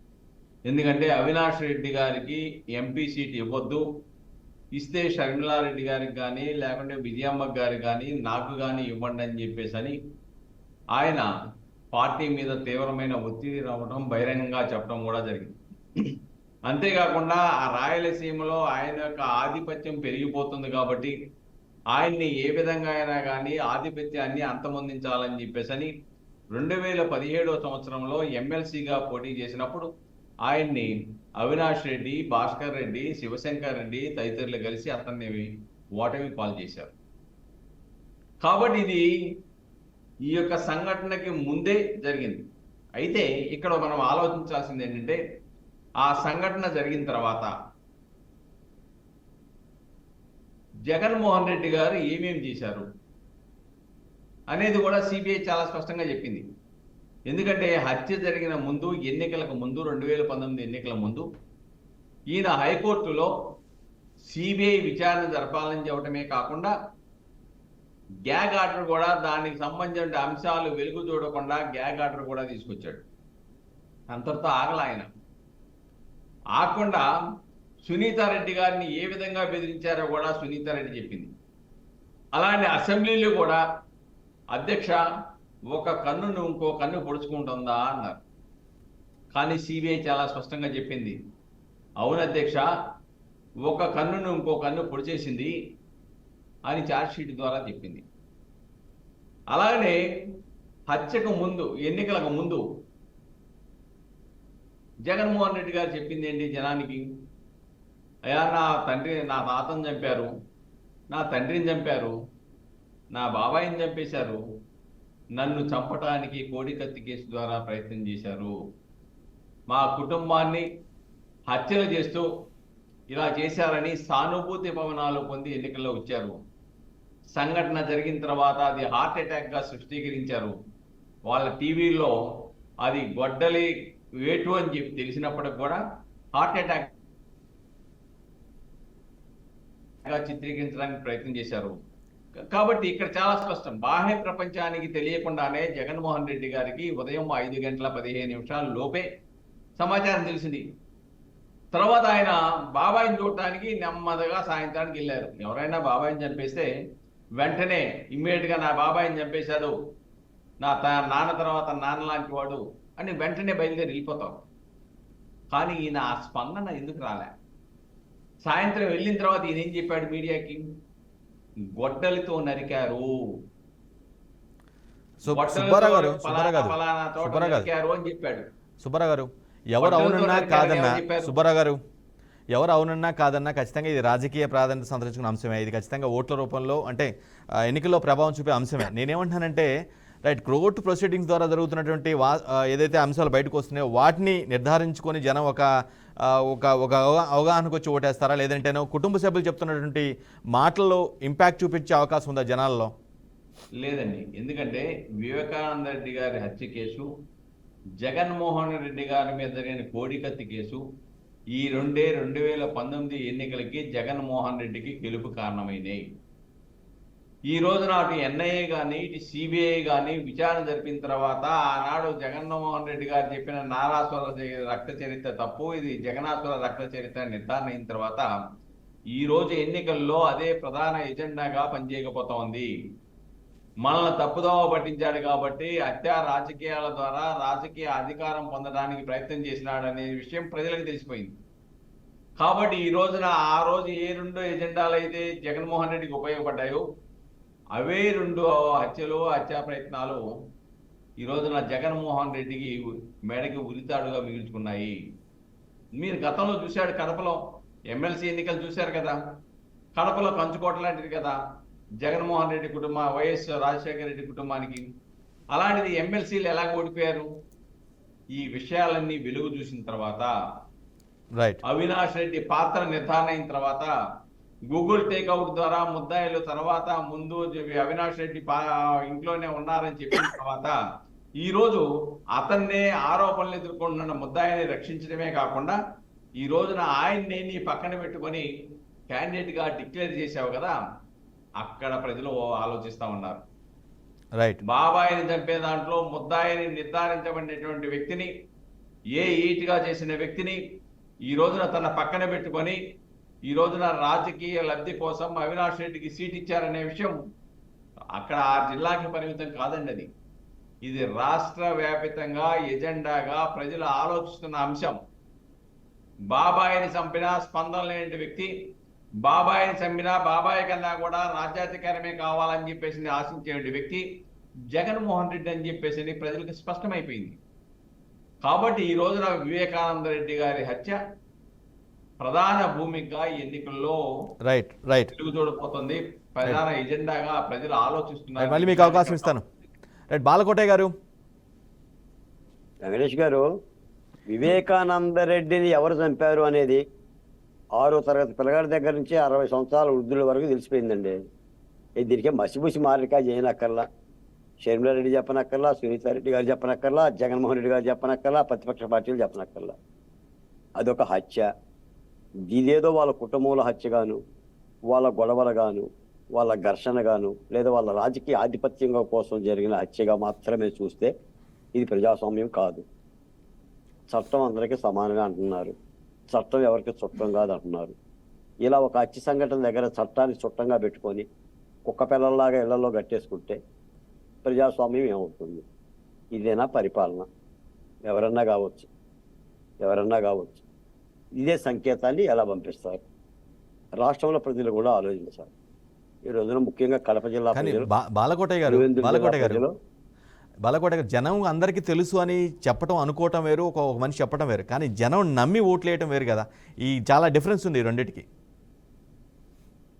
ఎందుకంటే అవినాష్ రెడ్డి గారికి ఎంపీ సీట్ ఇవ్వద్దు, ఇస్తే షర్మిలారెడ్డి గారికి కానీ లేకుంటే విజయమ్మ గారికి కానీ నాకు కానీ ఇవ్వండి అని చెప్పేసి అని ఆయన పార్టీ మీద తీవ్రమైన ఒత్తిడి రావడం, బహిరంగంగా చెప్పడం కూడా జరిగింది. అంతేకాకుండా ఆ రాయలసీమలో ఆయన యొక్క ఆధిపత్యం పెరిగిపోతుంది కాబట్టి ఆయన్ని ఏ విధంగా అయినా కానీ ఆధిపత్యాన్ని అంతమొందించాలని చెప్పేసి అని 2017 సంవత్సరంలో ఎమ్మెల్సీగా పోటీ చేసినప్పుడు ఆయన్ని అవినాష్ రెడ్డి, భాస్కర్ రెడ్డి, శివశంకర్ రెడ్డి తదితరులు కలిసి అతన్ని ఓటమి పాలు చేశారు. కాబట్టి ఇది ఈ యొక్క సంఘటనకి ముందే జరిగింది. అయితే ఇక్కడ మనం ఆలోచించాల్సింది ఏంటంటే ఆ సంఘటన జరిగిన తర్వాత జగన్మోహన్ రెడ్డి గారు ఏమేమి చేశారు అనేది కూడా సిబిఐ చాలా స్పష్టంగా చెప్పింది. ఎందుకంటే హత్య జరిగిన ముందు, ఎన్నికలకు ముందు, 2019 ఎన్నికల ముందు ఈయన హైకోర్టులో సిబిఐ విచారణ జరపాలని చెప్పడమే కాకుండా గ్యాగ్ ఆర్డర్ కూడా, దానికి సంబంధించిన అంశాలు వెలుగు చూడకుండా గ్యాగ్ ఆర్డర్ కూడా తీసుకొచ్చాడు. అంతటితో ఆగల ఆయన. ఆగకుండా సునీతారెడ్డి గారిని ఏ విధంగా బెదిరించారో కూడా సునీతారెడ్డి చెప్పింది. అలానే అసెంబ్లీలో కూడా అధ్యక్ష ఒక కన్నును ఇంకో కన్ను పొడుచుకుంటుందా అన్నారు. కానీ సిబిఐ చాలా స్పష్టంగా చెప్పింది, అవును అధ్యక్ష, ఒక కన్నును ఇంకో కన్ను పొడిచేసింది అని ఛార్జ్షీట్ ద్వారా చెప్పింది. అలాగనే హత్యకు ముందు, ఎన్నికలకు ముందు జగన్మోహన్ రెడ్డి గారు చెప్పింది ఏంటి జనానికి? అయ్యా, నా తాతను చంపారు, నా తండ్రిని చంపారు, నా బాబాయిని చంపేశారు, నన్ను చంపటానికి కోడికత్తి కేసు ద్వారా ప్రయత్నం చేశారు, మా కుటుంబాన్ని హత్యలు చేస్తూ ఇలా చేశారని సానుభూతి పవనాలు పొంది ఎన్నికల్లో వచ్చారు. సంఘటన జరిగిన తర్వాత అది హార్ట్ అటాక్గా సృష్టీకరించారు. వాళ్ళ టీవీలో అది గొడ్డలి వేటు అని చెప్పి తెలిసినప్పటికి కూడా హార్ట్ అటాక్ చిత్రీకరించడానికి ప్రయత్నం చేశారు. కాబట్టి ఇక్కడ చాలా స్పష్టం, బాహ్య ప్రపంచానికి తెలియకుండానే జగన్మోహన్ రెడ్డి గారికి ఉదయం 5:15 లోపే సమాచారం తెలిసింది. తర్వాత ఆయన బాబాయిని చూడటానికి నెమ్మదిగా సాయంత్రానికి వెళ్ళారు. ఎవరైనా బాబాయిని చంపేస్తే వెంటనే ఇమ్మీడియట్గా నా బాబాయిని చంపేశాడు, నా నాన్న తర్వాత నాన్న లాంటి వాడు అని వెంటనే బయలుదేరి వెళ్ళిపోతాం. కానీ ఈయన ఆ స్పందన ఎందుకు రాలే? సాయంత్రం వెళ్ళిన తర్వాత ఈయన ఏం చెప్పాడు మీడియాకి? గొడ్డలితో నరికారు, సుబ్బారావు గారు అని చెప్పాడు. సుబ్బారావు గారు, ఎవరు అవునన్నా కాదన్నా, సుబ్బారావు గారు ఎవరు అవునన్నా కాదన్నా ఖచ్చితంగా ఇది రాజకీయ ప్రాధాన్యత సంతరించుకున్న అంశమే. ఇది ఖచ్చితంగా ఓట్ల రూపంలో అంటే ఎన్నికల్లో ప్రభావం చూపే అంశమే. నేనేమంటానంటే రైట్, కోర్టు ప్రొసీడింగ్స్ ద్వారా జరుగుతున్నటువంటి ఏదైతే అంశాలు బయటకు వస్తున్నాయో వాటిని నిర్ధారించుకొని జనం ఒక అవగాహనకు వచ్చి ఓటేస్తారా, లేదంటేనో కుటుంబ సభ్యులు చెప్తున్నటువంటి మాటల్లో ఇంపాక్ట్ చూపించే అవకాశం ఉందా జనాల్లో? లేదండి. ఎందుకంటే వివేకానంద రెడ్డి గారి హత్య కేసు, జగన్మోహన్ రెడ్డి గారి మీద జరిగిన కోడికత్తి కేసు, ఈ 2019 ఎన్నికలకి జగన్మోహన్ రెడ్డికి గెలుపు కారణమైనాయి. ఈ రోజు నాటి ఎన్ఐఏ కానీ ఇటు సిబిఐ కానీ విచారణ జరిపిన తర్వాత ఆనాడు జగన్మోహన్ రెడ్డి గారు చెప్పిన నారాసుర రక్త చరిత్ర తప్పు, ఇది జగనాసుర రక్త చరిత్ర నిర్ధారణ అయిన తర్వాత ఈ రోజు ఎన్నికల్లో అదే ప్రధాన ఎజెండాగా పనిచేయకపోతోంది. మనల్ని తప్పుదోవ పట్టించాడు కాబట్టి హత్యా రాజకీయాల ద్వారా రాజకీయ అధికారం పొందడానికి ప్రయత్నం చేసినాడనే విషయం ప్రజలకు తెలిసిపోయింది. కాబట్టి ఈ రోజున ఆ రోజు ఏ 2 ఎజెండాలు అయితే జగన్మోహన్ రెడ్డికి ఉపయోగపడ్డాయో అవే 2 హత్యలు, హత్యా ప్రయత్నాలు ఈ రోజున జగన్మోహన్ రెడ్డికి మెడకి ఉరితాడుగా మిగుల్చుకున్నాయి. మీరు గతంలో చూశాడు, కడపలో ఎమ్మెల్సీ ఎన్నికలు చూశారు కదా, కడపలో కంచుకోట లాంటిది కదా జగన్మోహన్ రెడ్డి కుటుంబం, వైఎస్ రాజశేఖర రెడ్డి కుటుంబానికి. అలాంటిది ఎమ్మెల్సీలు ఎలా ఓడిపోయారు? ఈ విషయాలన్నీ వెలుగు చూసిన తర్వాత, రైట్, అవినాష్ రెడ్డి పాత్ర నిర్ధారణ అయిన తర్వాత, గూగుల్ టేక్అవుట్ ద్వారా ముద్దాయిలు తర్వాత ముందు అవినాష్ రెడ్డి ఇంట్లోనే ఉన్నారని చెప్పిన తర్వాత, ఈ రోజు అతన్నే ఆరోపణలు ఎదుర్కొంటున్న ముద్దాయిని రక్షించడమే కాకుండా ఈ రోజున ఆయన్ని నీ పక్కన పెట్టుకొని క్యాండిడేట్ గా డిక్లేర్ చేశావు కదా, అక్కడ ప్రజలు ఆలోచిస్తా ఉన్నారు. రైట్, బాబాయిని చంపే దాంట్లో ముద్దాయిని నిర్ధారించబడినటువంటి వ్యక్తిని, ఏ ఈటుగా చేసిన వ్యక్తిని ఈ రోజున తన పక్కన పెట్టుకొని ఈ రోజున రాజకీయ లబ్ధి కోసం అవినాష్ రెడ్డికి సీట్ ఇచ్చారనే విషయం అక్కడ ఆ జిల్లాకి పరిమితం కాదండి. అది ఇది రాష్ట్ర వ్యాపితంగా ఎజెండాగా ప్రజలు ఆలోచిస్తున్న అంశం. బాబాయిని చంపినా స్పందన లేని వ్యక్తి, బాబాయిని చంపినా బాబాయి కన్నా కూడా రాజ్యాధికారమే కావాలని చెప్పేసి ఆశించే వ్యక్తి జగన్మోహన్ రెడ్డి అని చెప్పేసి ప్రజలకు స్పష్టమైపోయింది. కాబట్టి ఈ రోజున వివేకానంద రెడ్డి గారి హత్య ప్రధాన భూమిగా ఎన్నికల్లో రైట్, రైట్, వెలుగు చూడబోతుంది. ప్రధాన ఎజెండాగా ప్రజలు ఆలోచిస్తున్నారు. మళ్ళీ మీకు అవకాశం ఇస్తాను. రైట్, బాలకోటయ్య గారు. వెంకటేష్ గారు, వివేకానంద రెడ్డిని ఎవరు చంపారు అనేది 6వ తరగతి పిల్లగాడి దగ్గర నుంచి 60 సంవత్సరాల వృద్ధుల వరకు తెలిసిపోయిందండి. దీనికి మసిబుసి మారిక చేయనక్కర్లా, షర్మిలారెడ్డి చెప్పనక్కర్లా, సునీతారెడ్డి గారు చెప్పనక్కర్లా, జగన్మోహన్ రెడ్డి గారు చెప్పనక్కర్లా, ప్రతిపక్ష పార్టీలు చెప్పనక్కర్లా. అదొక హత్య. ఇదేదో వాళ్ళ కుటుంబంలో హత్యగాను, వాళ్ళ గొడవలుగాను, వాళ్ళ ఘర్షణగాను, లేదా వాళ్ళ రాజకీయ ఆధిపత్యంగా కోసం జరిగిన హత్యగా మాత్రమే చూస్తే ఇది ప్రజాస్వామ్యం కాదు. చట్టం అందరికీ సమానంగా అంటున్నారు, చట్టం ఎవరికి చుట్టం కాదు అంటున్నారు. ఇలా ఒక హత్య సంఘటన దగ్గర చట్టాన్ని చుట్టంగా పెట్టుకొని కుక్క పిల్లల్లాగా ఇళ్లలో కట్టేసుకుంటే ప్రజాస్వామ్యం ఏమవుతుంది? ఇదేనా పరిపాలన? ఎవరన్నా కావచ్చు. ఇదే సంకేతాన్ని ఎలా పంపిస్తారు? రాష్ట్రంలో ప్రజలు కూడా ఆలోచించాలి. ఈ రోజున ముఖ్యంగా కడప జిల్లా ప్రజలు, బాలకోటయ్య గారు, జనం అందరికీ తెలుసు అని చెప్పడం, అనుకోవటం వేరు, ఒక మనిషి చెప్పడం వేరు. కానీ జనం నమ్మి ఓట్లు వేయటం వేరు కదా. ఈ చాలా డిఫరెన్స్ ఉంది ఈ రెండింటికి.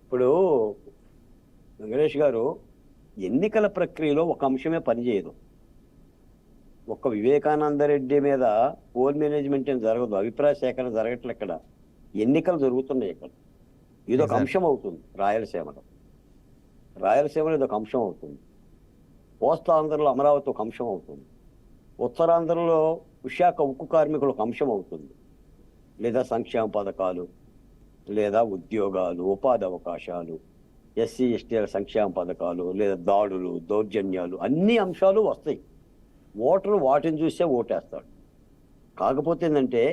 ఇప్పుడు వెంకటేష్ గారు, ఎన్నికల ప్రక్రియలో ఒక అంశమే పనిచేయదు. ఒక్క వివేకానంద రెడ్డి మీద పోల్ మేనేజ్మెంట్ ఏం జరగదు, అభిప్రాయ సేకరణ జరగట్లే. ఇక్కడ ఎన్నికలు జరుగుతున్నాయి. ఇక్కడ ఇదొక అంశం అవుతుంది. రాయలసీమలో ఇదొక అంశం అవుతుంది. కోస్తాంధ్రలో అమరావతి ఒక అంశం అవుతుంది. ఉత్తరాంధ్రలో విశాఖ ఉక్కు కార్మికులు ఒక అంశం అవుతుంది. లేదా సంక్షేమ పథకాలు, లేదా ఉద్యోగాలు, ఉపాధి అవకాశాలు, ఎస్సీ ఎస్టీల సంక్షేమ పథకాలు, లేదా దాడులు, దౌర్జన్యాలు, అన్ని అంశాలు వస్తాయి. ఓటరు వాటిని చూసే ఓటేస్తాడు. కాకపోతే ఏంటంటే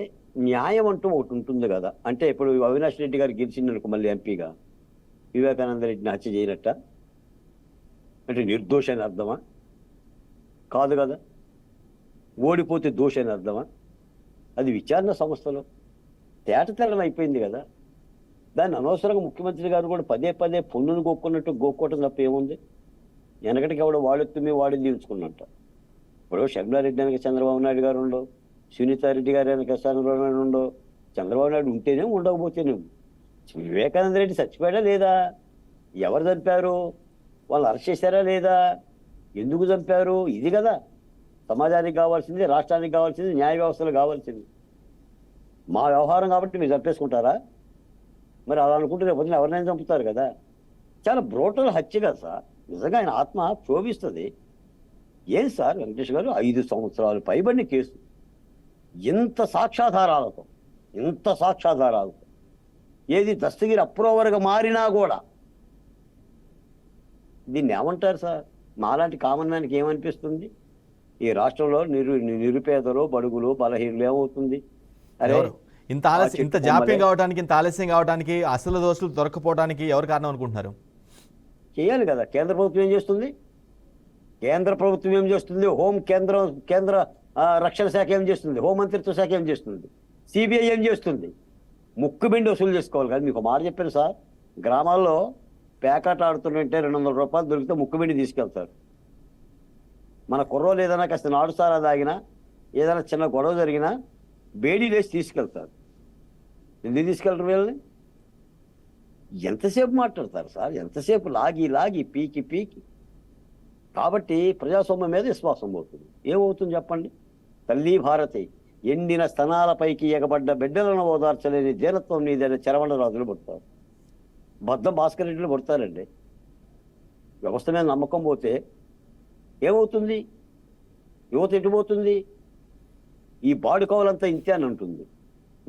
న్యాయం అంటూ ఒకటి ఉంటుంది కదా. అంటే ఇప్పుడు అవినాష్ రెడ్డి గారు గెలిచిందనుకో మళ్ళీ ఎంపీగా, వివేకానంద రెడ్డిని హత్య చేయనట్ట అంటే నిర్దోష అని అర్థమా? కాదు కదా. ఓడిపోతే దోష అని అర్థమా? అది విచారణ సంస్థలో తేటతెల్లం అయిపోయింది కదా. దాన్ని అనవసరంగా ముఖ్యమంత్రి గారు కూడా పదే పొన్నును గోక్కున్నట్టు గోక్కోవటం తప్ప ఏముంది? వెనకటికి ఎవడో వాడెత్తుమి వాడి తీర్చుకున్నట్ట. ఇప్పుడు షర్మిలారెడ్డి వెనక చంద్రబాబు నాయుడు గారు ఉండో, సునీతారెడ్డి గారు వెనక చంద్రబాబు నాయుడు ఉండో. చంద్రబాబు నాయుడు ఉంటేనే ఉండకపోతేనే. వివేకానంద రెడ్డి చచ్చిపోయాడా లేదా? ఎవరు చంపారు? వాళ్ళు అరెస్ట్ చేశారా లేదా? ఎందుకు చంపారు? ఇది కదా సమాజానికి కావాల్సింది, రాష్ట్రానికి కావాల్సింది, న్యాయ వ్యవస్థలు కావాల్సింది. మా వ్యవహారం కాబట్టి మీరు చంపేసుకుంటారా? మరి అలా అనుకుంటే రేపు ఎవరినైనా చంపుతారు కదా. చాలా బ్రోటల్ హత్య కదా సార్. నిజంగా ఆయన ఆత్మ క్షోభిస్తుంది. ఏం సార్ వెంకటేష్ గారు, 5 సంవత్సరాలు పైబడిన కేసు, ఇంత సాక్ష్యాధారాలతో ఏది దస్తగిరి అప్రూవర్గా మారినా కూడా దీన్ని ఏమంటారు సార్? మాలాంటి కామన్ మ్యాన్కి ఏమనిపిస్తుంది? ఈ రాష్ట్రంలో నిరుపేదలు, బడుగులు, బలహీనులు ఏమవుతుంది? అరే ఇంత జాప్యం కావడానికి, ఇంత ఆలస్యం కావడానికి, అసలు దోషులు దొరకపోవడానికి ఎవరు కారణం అనుకుంటున్నారు? చేయాలి కదా. కేంద్ర ప్రభుత్వం ఏం చేస్తుంది? కేంద్ర రక్షణ శాఖ ఏం చేస్తుంది? హోంమంత్రిత్వ శాఖ ఏం చేస్తుంది? సిబిఐ ఏం చేస్తుంది? ముక్కుబిండి వసూలు చేసుకోవాలి కదా. మీకు మాట చెప్పాను సార్, గ్రామాల్లో పేకాట ఆడుతుంటే 200 రూపాయలు దొరికితే ముక్కుబిండి తీసుకెళ్తారు. మన కుర్రోలు ఏదైనా కాస్త నాడుసారా తాగినా ఏదైనా చిన్న గొడవ జరిగినా బేడీ వేసి తీసుకెళ్తారు. ఎందుకు తీసుకెళ్తారు వీళ్ళని? ఎంతసేపు మాట్లాడతారు సార్? ఎంతసేపు లాగి లాగి పీకి పీకి. కాబట్టి ప్రజాస్వామ్యం మీద విశ్వాసం పోతుంది. ఏమవుతుంది చెప్పండి? తల్లి భారతి ఎండిన స్తనాలపైకి ఎగబడ్డ బిడ్డలను ఓదార్చలేని దీనత్వం నీదైన చరవణరాజులు పుడతారు, బద్ద భాస్కర్ రెడ్డిలు పుడతారండి. వ్యవస్థ మీద నమ్మకం పోతే ఏమవుతుంది? యువత ఎటుపోతుంది? ఈ బాడుకోవాలంతా ఇంతే అని ఉంటుంది.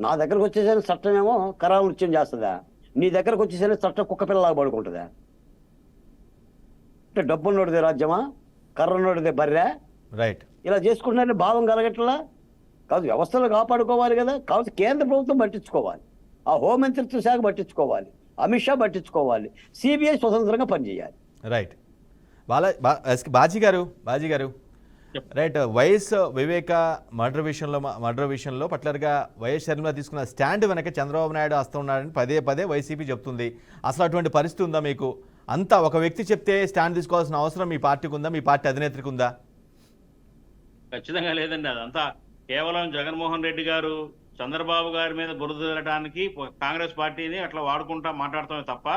నా దగ్గరకు వచ్చేసరికి చట్టమేమో కరాల నృత్యం చేస్తుందా, నీ దగ్గరకు వచ్చేసరికి చట్టం కుక్క పిల్లలాగా పడుకుంటుందా? అంటే డబ్బున్నోడిదే రాజ్యమా, కర్రన్నోడిదే బర్రె? రైట్. ఇలా చేసుకుంటున్నారని భావం కలగట్లా కాదు. వ్యవస్థలు కాపాడుకోవాలి కదా. కాబట్టి కేంద్ర ప్రభుత్వం పట్టించుకోవాలి, ఆ హోంమంత్రిత్వ శాఖ పట్టించుకోవాలి, అమిత్ షా పట్టించుకోవాలి, సిబిఐ స్వతంత్రంగా పనిచేయాలి. రైట్. బాజీ గారు రైట్. వైఎస్ వివేక మర్డర్ విషయంలో పర్టికులర్గా వైఎస్ షర్మిల తీసుకున్న స్టాండ్ వెనక చంద్రబాబు నాయుడు వస్తున్నాడని పదే పదే వైసీపీ చెప్తుంది. అసలు అటువంటి పరిస్థితి ఉందా మీకు? అంతా ఒక వ్యక్తి చెప్తే స్టాండ్ తీసుకోవాల్సిన అవసరం మీ పార్టీకి ఉందా, మీ పార్టీ అధినేత్రికి ఉందా? ఖచ్చితంగా లేదండి. అదంతా కేవలం జగన్మోహన్ రెడ్డి గారు చంద్రబాబు గారి మీద బురద జల్లడానికి కాంగ్రెస్ పార్టీని అట్లా వాడుకుంటా మాట్లాడతామే తప్ప,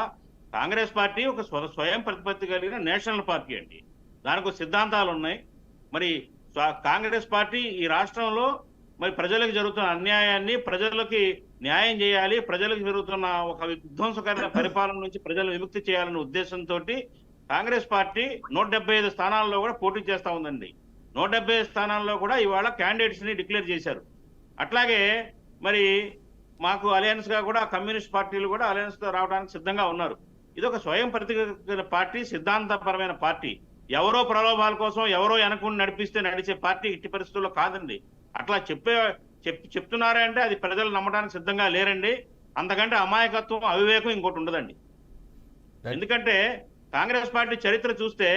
కాంగ్రెస్ పార్టీ ఒక స్వయం ప్రతిపత్తి కలిగిన నేషనల్ పార్టీ అండి. దానికి సిద్ధాంతాలు ఉన్నాయి. మరి కాంగ్రెస్ పార్టీ ఈ రాష్ట్రంలో మరి ప్రజలకు జరుగుతున్న అన్యాయాన్ని ప్రజలకి న్యాయం చేయాలి, ప్రజలకు జరుగుతున్న ఒక విధ్వంసకరమైన పరిపాలన నుంచి ప్రజలు విముక్తి చేయాలనే ఉద్దేశంతో కాంగ్రెస్ పార్టీ 175 స్థానాల్లో కూడా పోటీ చేస్తా ఉందండి. 175 స్థానాల్లో కూడా ఇవాళ క్యాండిడేట్స్ ని డిక్లేర్ చేశారు. అట్లాగే మరి మాకు అలయన్స్ గా కూడా కమ్యూనిస్ట్ పార్టీలు కూడా అలయన్స్ తో రావడానికి సిద్ధంగా ఉన్నారు. ఇది ఒక స్వయం ప్రతిపత్తి పార్టీ, సిద్ధాంతపరమైన పార్టీ. ఎవరో ప్రలోభాల కోసం ఎవరో వెనకుండా నడిచే పార్టీ ఇట్టి పరిస్థితుల్లో కాదండి. అట్లా చెప్తున్నారా అంటే అది ప్రజలు నమ్మడానికి సిద్ధంగా లేరండి. అంతకంటే అమాయకత్వం, అవివేకం ఇంకోటి ఉండదండి. ఎందుకంటే కాంగ్రెస్ పార్టీ చరిత్ర చూస్తే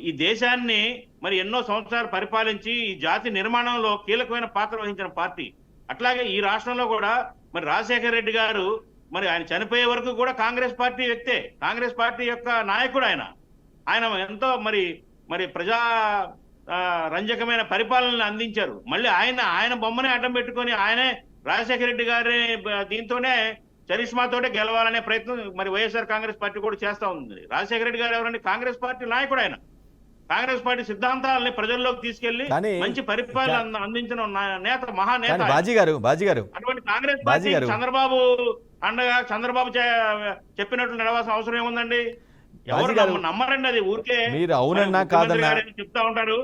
ఈ దేశాన్ని మరి ఎన్నో సంవత్సరాలు పరిపాలించి ఈ జాతి నిర్మాణంలో కీలకమైన పాత్ర వహించిన పార్టీ. అట్లాగే ఈ రాష్ట్రంలో కూడా మరి రాజశేఖర రెడ్డి గారు మరి ఆయన చనిపోయే వరకు కూడా కాంగ్రెస్ పార్టీ వ్యక్తే, కాంగ్రెస్ పార్టీ యొక్క నాయకుడు ఆయన ఎంతో మరి ప్రజా రంజకమైన పరిపాలనను అందించారు. మళ్ళీ ఆయన బొమ్మనే అడ్డం పెట్టుకొని ఆయనే రాజశేఖర రెడ్డి గారి దీంతోనే చరిష్మాతోటే గెలవాలనే ప్రయత్నం మరి వైఎస్ఆర్ కాంగ్రెస్ పార్టీ కూడా చేస్తా ఉంది. రాజశేఖర రెడ్డి గారు ఎవరండి? కాంగ్రెస్ పార్టీ నాయకుడు. ఆయన కాంగ్రెస్ పార్టీ సిద్ధాంతాలని ప్రజల్లోకి తీసుకెళ్లి మంచి పరిపాలన అందించిన నేత, మహానేత. బాజీ గారు అటువంటి కాంగ్రెస్ పార్టీ చంద్రబాబు అండగా చంద్రబాబు చెప్పినట్లు నడవాల్సిన అవసరం ఏముందండి? ఎవరు నమ్మరండి. అది ఊరికే మీరు అవునన్నా కాదన్నా చెప్తా ఉంటారు.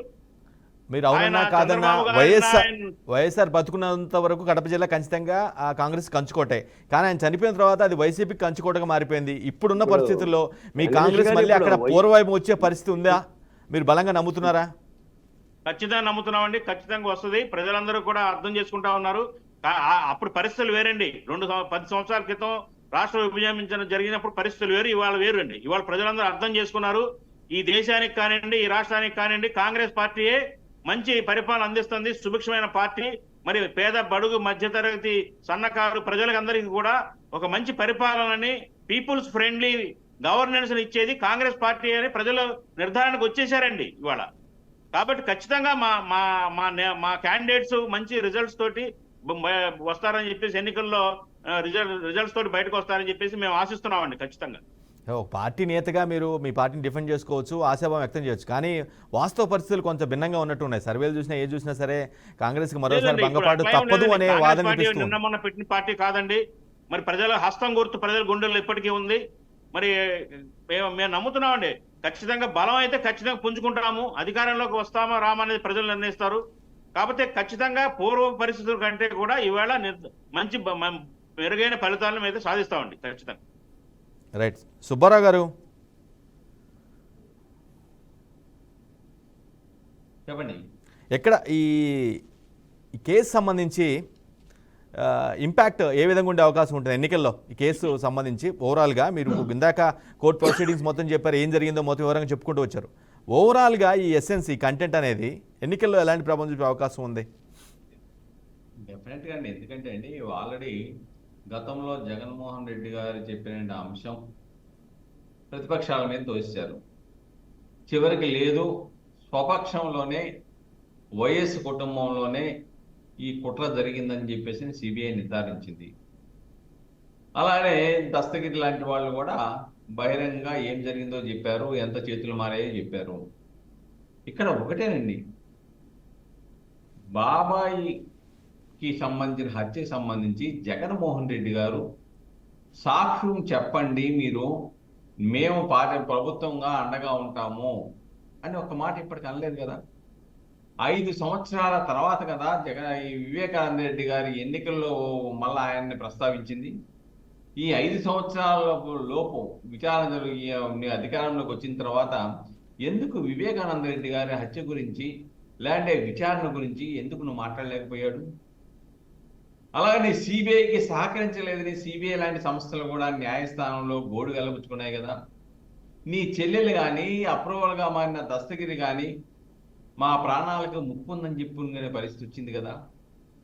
మీరు అవునన్నా కాదన్నా వైఎస్ఆర్ బతుకున్నంత వరకు కడప జిల్లా ఖచ్చితంగా ఆ కాంగ్రెస్ కంచుకోటే. కానీ ఆయన చనిపోయిన తర్వాత అది వైసీపీ కంచుకోటగా మారిపోయింది. ఇప్పుడున్న పరిస్థితుల్లో మీ కాంగ్రెస్ మళ్ళీ అక్కడ పూర్వవైపు వచ్చే పరిస్థితి ఉందా? మీరు బలంగా నమ్ముతున్నారా? ఖచ్చితంగా నమ్ముతున్నామండి. ఖచ్చితంగా వస్తుంది. ప్రజలందరూ కూడా అర్థం చేసుకుంటా ఉన్నారు. అప్పుడు పరిస్థితులు వేరండి. 10 సంవత్సరాల క్రితం రాష్ట్ర విభజన జరిగినప్పుడు పరిస్థితులు వేరు, ఇవాళ వేరు అండి. ఇవాళ ప్రజలందరూ అర్థం చేసుకున్నారు. ఈ దేశానికి కానివ్వండి, ఈ రాష్ట్రానికి కానివ్వండి, కాంగ్రెస్ పార్టీయే మంచి పరిపాలన అందిస్తుంది. సుభిక్షమైన పార్టీ. మరి పేద, బడుగు, మధ్యతరగతి, సన్నకారు ప్రజలందరికీ కూడా ఒక మంచి పరిపాలనని, పీపుల్స్ ఫ్రెండ్లీ గవర్నెన్స్ ఇచ్చేది కాంగ్రెస్ పార్టీ అని ప్రజలు నిర్ధారణకు వచ్చేసారండి ఇవాళ. కాబట్టి ఖచ్చితంగా మా క్యాండిడేట్స్ మంచి రిజల్ట్స్ తోటి వస్తారని చెప్పేసి, ఎన్నికల్లో రిజల్ట్స్ తోటి బయటకు వస్తారని చెప్పేసి మేము ఆశిస్తున్నామండి. ఖచ్చితంగా ఒక పార్టీ నేతగా మీరు మీ పార్టీని డిఫెండ్ చేసుకోవచ్చు, ఆశాభావం వ్యక్తం చేయొచ్చు. కానీ వాస్తవ పరిస్థితులు కొంచెం భిన్నంగా ఉన్నట్టు ఉన్నాయి. సర్వేలు చూసినా ఏది చూసినా సరే కాంగ్రెస్ కి మరోసారి భంగపాటు తప్పదు అనే వాదన వినిపిస్తుంది. నిన్న మొన్న పెట్టిన పార్టీ కాదండి. మరి ప్రజల హస్తం గుర్తు ప్రజల గుండెల్లో ఇప్పటికీ ఉంది. మరి మేము నమ్ముతున్నామండి. ఖచ్చితంగా బలం అయితే ఖచ్చితంగా పుంజుకుంటాము. అధికారంలోకి వస్తామా రామా అనేది ప్రజలు నిర్ణయిస్తారు. కాకపోతే ఖచ్చితంగా పూర్వ పరిస్థితుల కంటే కూడా ఈవేళ మంచి మెరుగైన ఫలితాలను అయితే సాధిస్తామండి ఖచ్చితంగా. రైట్. సుబ్బారావు గారు చెప్పండి. ఎక్కడ ఈ కేసు సంబంధించి ఇంపాక్ట్ ఏ విధంగా ఉండే అవకాశం ఉంటుంది ఎన్నికల్లో? ఈ కేసు సంబంధించి ఓవరాల్గా మీరు ఇందాక కోర్టు ప్రొసీడింగ్స్ మొత్తం చెప్పారు, ఏం జరిగిందో మొత్తం వివరంగా చెప్పుకుంటూ వచ్చారు. ఓవరాల్గా ఈ ఎస్ఎన్సీ కంటెంట్ అనేది ఎన్నికల్లో ఎలాంటి ప్రభావం చూపే అవకాశం ఉంది? డెఫినెట్గా అండి. ఎందుకంటే అండి ఆల్రెడీ గతంలో జగన్మోహన్ రెడ్డి గారు చెప్పిన అంశం ప్రతిపక్షాల మీద తోశారు. చివరికి లేదు, స్వపక్షంలోనే వైఎస్ కుటుంబంలోనే ఈ కుట్ర జరిగిందని చెప్పేసి సిబిఐ నిర్ధారించింది. అలానే దస్తగిరి లాంటి వాళ్ళు కూడా బహిరంగంగా ఏం జరిగిందో చెప్పారు, ఎంత చేతులు మారాయో చెప్పారు. ఇక్కడ ఒకటేనండి, బాబాయికి సంబంధించిన హత్యకి సంబంధించి జగన్మోహన్ రెడ్డి గారు సాక్ష్యం చెప్పండి, మీరు మేము ప్రభుత్వంగా అండగా ఉంటాము అని ఒక మాట ఇప్పటికి అనలేదు కదా. 5 సంవత్సరాల తర్వాత కదా ఈ వివేకానంద రెడ్డి గారి ఎన్నికల్లో మళ్ళీ ఆయన్ని ప్రస్తావించింది. ఈ 5 సంవత్సరాల లోపు విచారణ జరిగి అధికారంలోకి వచ్చిన తర్వాత ఎందుకు వివేకానంద రెడ్డి గారి హత్య గురించి లేదంటే విచారణ గురించి ఎందుకు నువ్వు మాట్లాడలేకపోయాడు? అలాగే సిబిఐకి సహకరించలేదని సిబిఐ లాంటి సంస్థలు కూడా న్యాయస్థానంలో గోడు గెలపుచ్చుకున్నాయి కదా. నీ చెల్లెలు కానీ అప్రూవల్గా మారిన దస్తగిరి కానీ మా ప్రాణాలకు ముప్పు ఉందని చెప్పుకునే పరిస్థితి వచ్చింది కదా.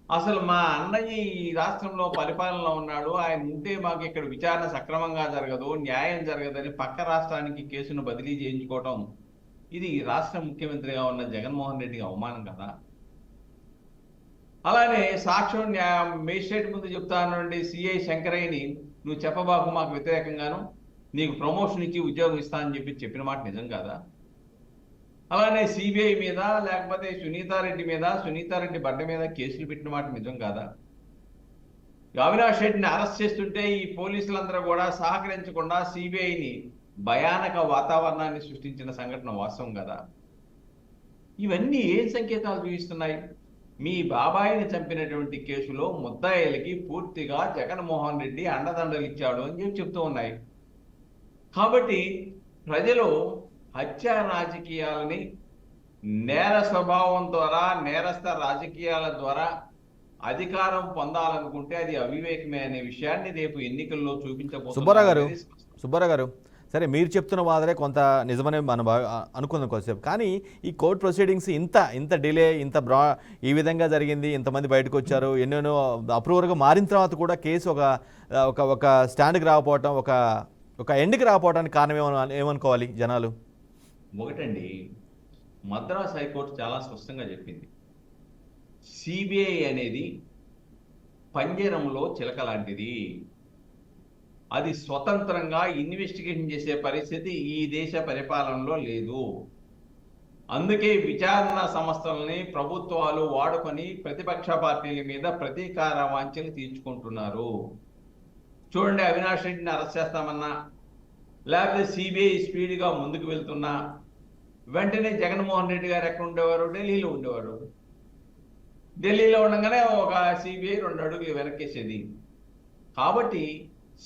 అసలు మా అన్నయ్య ఈ రాష్ట్రంలో పరిపాలనలో ఉన్నాడు, ఆయన ఉంటే మాకు ఇక్కడ విచారణ సక్రమంగా జరగదు, న్యాయం జరగదని పక్క రాష్ట్రానికి కేసును బదిలీ చేయించుకోవటం ఇది రాష్ట్ర ముఖ్యమంత్రిగా ఉన్న జగన్మోహన్ రెడ్డికి అవమానం కదా. అలానే సాక్ష్యం మేజిస్ట్రేట్ ముందు చెప్తానండి సిఐ శంకరయ్యని నువ్వు చెప్పబాకు మాకు వ్యతిరేకంగాను, నీకు ప్రమోషన్ ఇచ్చి ఉద్యోగం ఇస్తా అని చెప్పిన మాట నిజం కాదా? అలానే సిబిఐ మీద లేకపోతే సునీతారెడ్డి బడ్డ మీద కేసులు పెట్టిన మాట నిజం కాదా? అవినాష్ రెడ్డిని అరెస్ట్ చేస్తుంటే ఈ పోలీసులందరూ కూడా సహకరించకుండా సిబిఐని భయానక వాతావరణాన్ని సృష్టించిన సంఘటన వాస్తవం కదా. ఇవన్నీ ఏం సంకేతాలు చూపిస్తున్నాయి? మీ బాబాయిని చంపినటువంటి కేసులో ముద్దాయిలకి పూర్తిగా జగన్మోహన్ రెడ్డి అండదండలు ఇచ్చాడు అని చెప్తూ ఉన్నాయి. కాబట్టి ప్రజలు హత్య రాజకీయాలని నేర స్వభావం ద్వారా, నేరస్థ రాజకీయాల ద్వారా అధికారం పొందాలనుకుంటే అది అవివేకమే అనే విషయాన్ని రేపు ఎన్నికల్లో చూపించబోతున్నారు. సుబ్బారావు గారు, సరే మీరు చెప్తున్న వాదనే కొంత నిజమనే మనం అనుకుందాం కొంతసేపు. కానీ ఈ కోర్ట్ ప్రొసీడింగ్స్ ఇంత డిలే, ఈ విధంగా జరిగింది, ఇంతమంది బయటకు వచ్చారు, ఎన్నెన్నో అప్రూవర్గా మారిన తర్వాత కూడా కేసు ఒక స్టాండ్కి రాకపోవటం, ఒక ఎండ్కి రాకపోవడానికి కారణం ఏమనుకోవాలి జనాలు? ఒకటండి, మద్రాస్ హైకోర్టు చాలా స్పష్టంగా చెప్పింది, సిబిఐ అనేది పంజరంలో చిలక లాంటిది, అది స్వతంత్రంగా ఇన్వెస్టిగేషన్ చేసే పరిస్థితి ఈ దేశ పరిపాలనలో లేదు. అందుకే విచారణ సంస్థలని ప్రభుత్వాలు వాడుకొని ప్రతిపక్ష పార్టీల మీద ప్రతీకార వాంఛలు తీర్చుకుంటున్నారు. చూడండి, అవినాష్ రెడ్డిని అరెస్ట్ చేస్తామన్నా లేకపోతే సిబిఐ స్పీడ్గా ముందుకు వెళ్తున్నా వెంటనే జగన్మోహన్ రెడ్డి గారు ఎక్కడ ఉండేవారు? ఢిల్లీలో ఉండేవారు. ఢిల్లీలో ఉండగానే ఒక సిబిఐ 2 అడుగులు వెనక్కేసేది. కాబట్టి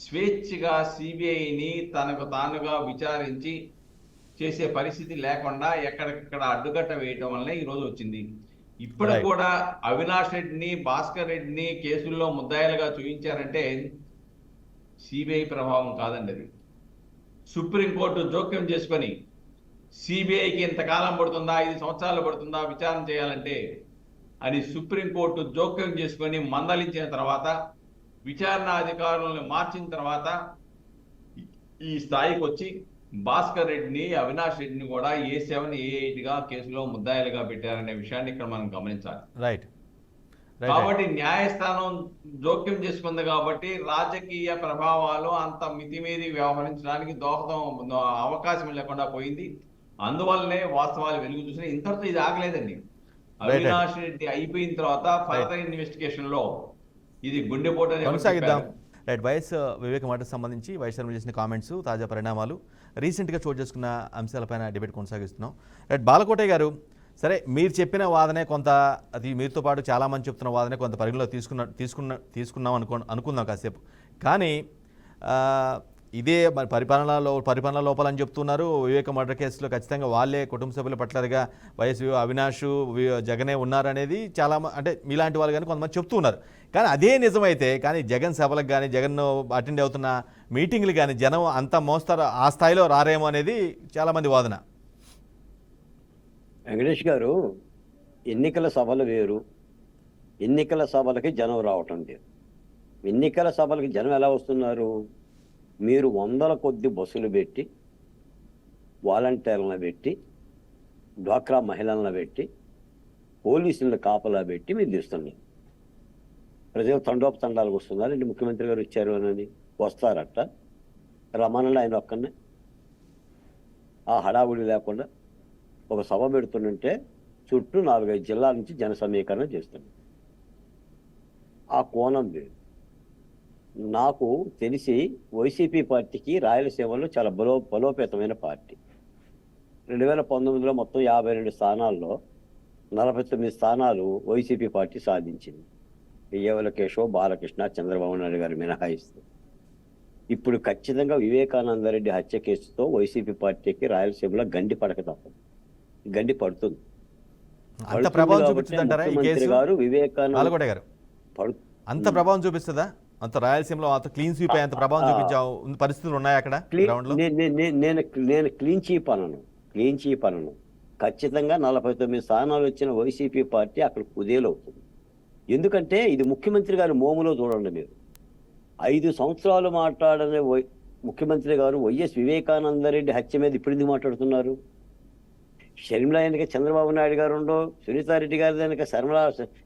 స్వేచ్ఛగా సిబిఐని తనకు తానుగా విచారించి చేసే పరిస్థితి లేకుండా ఎక్కడికక్కడ అడ్డుకట్ట వేయటం వల్లనే ఈరోజు వచ్చింది. ఇప్పుడు కూడా అవినాష్ రెడ్డిని, భాస్కర్ రెడ్డిని కేసుల్లో ముద్దాయిలుగా చూపించారంటే సిబిఐ ప్రభావం కాదండి. అది సుప్రీంకోర్టు జోక్యం చేసుకొని సిబిఐకి ఇంతకాలం పడుతుందా, 5 సంవత్సరాలు పడుతుందా విచారణ చేయాలంటే అని సుప్రీంకోర్టు జోక్యం చేసుకొని మందలించిన తర్వాత, విచారణ అధికారులను మార్చిన తర్వాత ఈ స్థాయికి వచ్చి భాస్కర్ రెడ్డిని, అవినాష్ రెడ్డిని కూడా A7, A8గా కేసులో ముద్దాయిలుగా పెట్టారనే విషయాన్ని ఇక్కడ మనం గమనించాలి. రైట్. కాబట్టి న్యాయస్థానం జోక్యం చేసుకుంది కాబట్టి రాజకీయ ప్రభావాలు అంత మితిమీరి వ్యవహరించడానికి అవకాశం లేకుండా పోయింది. అందువల్లనే వాస్తవాలు వెలుగు చూసిన. ఇంతటితో ఇది ఆగలేదండి. అవినాష్ రెడ్డి అయిపోయిన తర్వాత ఫర్దర్ ఇన్వెస్టిగేషన్ లో ఇది గుండెపోటు కొనసాగిద్దాం. రైట్. వైఎస్ వివేక మాటకు సంబంధించి వైఎస్ శర్మ చేసిన కామెంట్స్, తాజా పరిణామాలు, రీసెంట్గా చోటు చేసుకున్న అంశాలపైన డిబేట్ కొనసాగిస్తున్నాం. రైట్. బాలకోటయ్య గారు, సరే మీరు చెప్పిన వాదనే కొంత, అది మీతో పాటు చాలామంది చెప్తున్న వాదనే కొంత పరిగణలో తీసుకున్నాం అనుకుందాం కాసేపు. కానీ ఇదే పరిపాలన లోపాలని చెప్తున్నారు. వివేక మర్డర్ కేసులో ఖచ్చితంగా వాళ్ళే కుటుంబ సభ్యుల పట్లగా వైఎస్ అవినాష్ జగనే ఉన్నారనేది చాలా, అంటే మీలాంటి వాళ్ళు కానీ కొంతమంది చెప్తున్నారు. కానీ అదే నిజమైతే కానీ జగన్ సభలకు కానీ, జగన్ అటెండ్ అవుతున్న మీటింగ్లు కానీ జనం అంత మోస్తారు ఆ స్థాయిలో రారేమో అనేది చాలామంది వాదన. వెంకటేష్ గారు, ఎన్నికల సభలు వేరు, ఎన్నికల సభలకి జనం రావటం లేదు. ఎన్నికల సభలకి జనం ఎలా వస్తున్నారు? మీరు 100ల కొద్ది బస్సులు పెట్టి, వాలంటీర్లను పెట్టి డ్వాక్రా మహిళలను పెట్టి పోలీసులను కాపలా పెట్టి మీరు తీస్తున్నారు. ప్రజలు తండోపతండాలకు వస్తున్నారు. ఇంటి ముఖ్యమంత్రి గారు వచ్చారు అని వస్తారట, రమణలో ఆయన ఒక్కనే ఆ హడావుడి లేకుండా ఒక సభ పెడుతుంటే చుట్టూ 4-5 జిల్లాల నుంచి జన సమీకరణ చేస్తున్నారు. ఆ కోణం వేరు. నాకు తెలిసి వైసీపీ పార్టీకి రాయలసీమలో చాలా బలోపేతమైన పార్టీ. 2019లో మొత్తం 52 స్థానాల్లో 49 స్థానాలు వైసీపీ పార్టీ సాధించింది. ఏవల కేశవ్, బాలకృష్ణ, చంద్రబాబు నాయుడు గారు మినహాయిస్తూ. ఇప్పుడు ఖచ్చితంగా వివేకానందరెడ్డి హత్య కేసుతో వైసీపీ పార్టీకి రాయలసీమలో గండి పడక తప్పదు. గండి పడుతుంది. అంత ప్రభావం చూపిస్తుందంటారా ఈ కేసు? గారు వివేకానంద బాలకోట గారు అంత ప్రభావం చూపిస్తుందా? అంత రాయలసీమలో అంత క్లీన్ స్వీప్ అంత ప్రభావం చూపించే పరిస్థితులు ఉన్నాయి అక్కడ గ్రౌండ్ లో? నేను క్లీన్ చీప్ అనను. ఖచ్చితంగా 49 స్థానాలు వచ్చిన వైసీపీ పార్టీ అక్కడ కుదేలవుతుంది. ఎందుకంటే ఇది ముఖ్యమంత్రి గారి మోములో చూడండి మీరు. 5 సంవత్సరాలు మాట్లాడని ముఖ్యమంత్రి గారు వైఎస్ వివేకానందరెడ్డి హత్య మీద ఇప్పుడు ఎందుకు మాట్లాడుతున్నారు? షర్మిల వెనక చంద్రబాబు నాయుడు గారు ఉండో, సునీతారెడ్డి గారి వెనక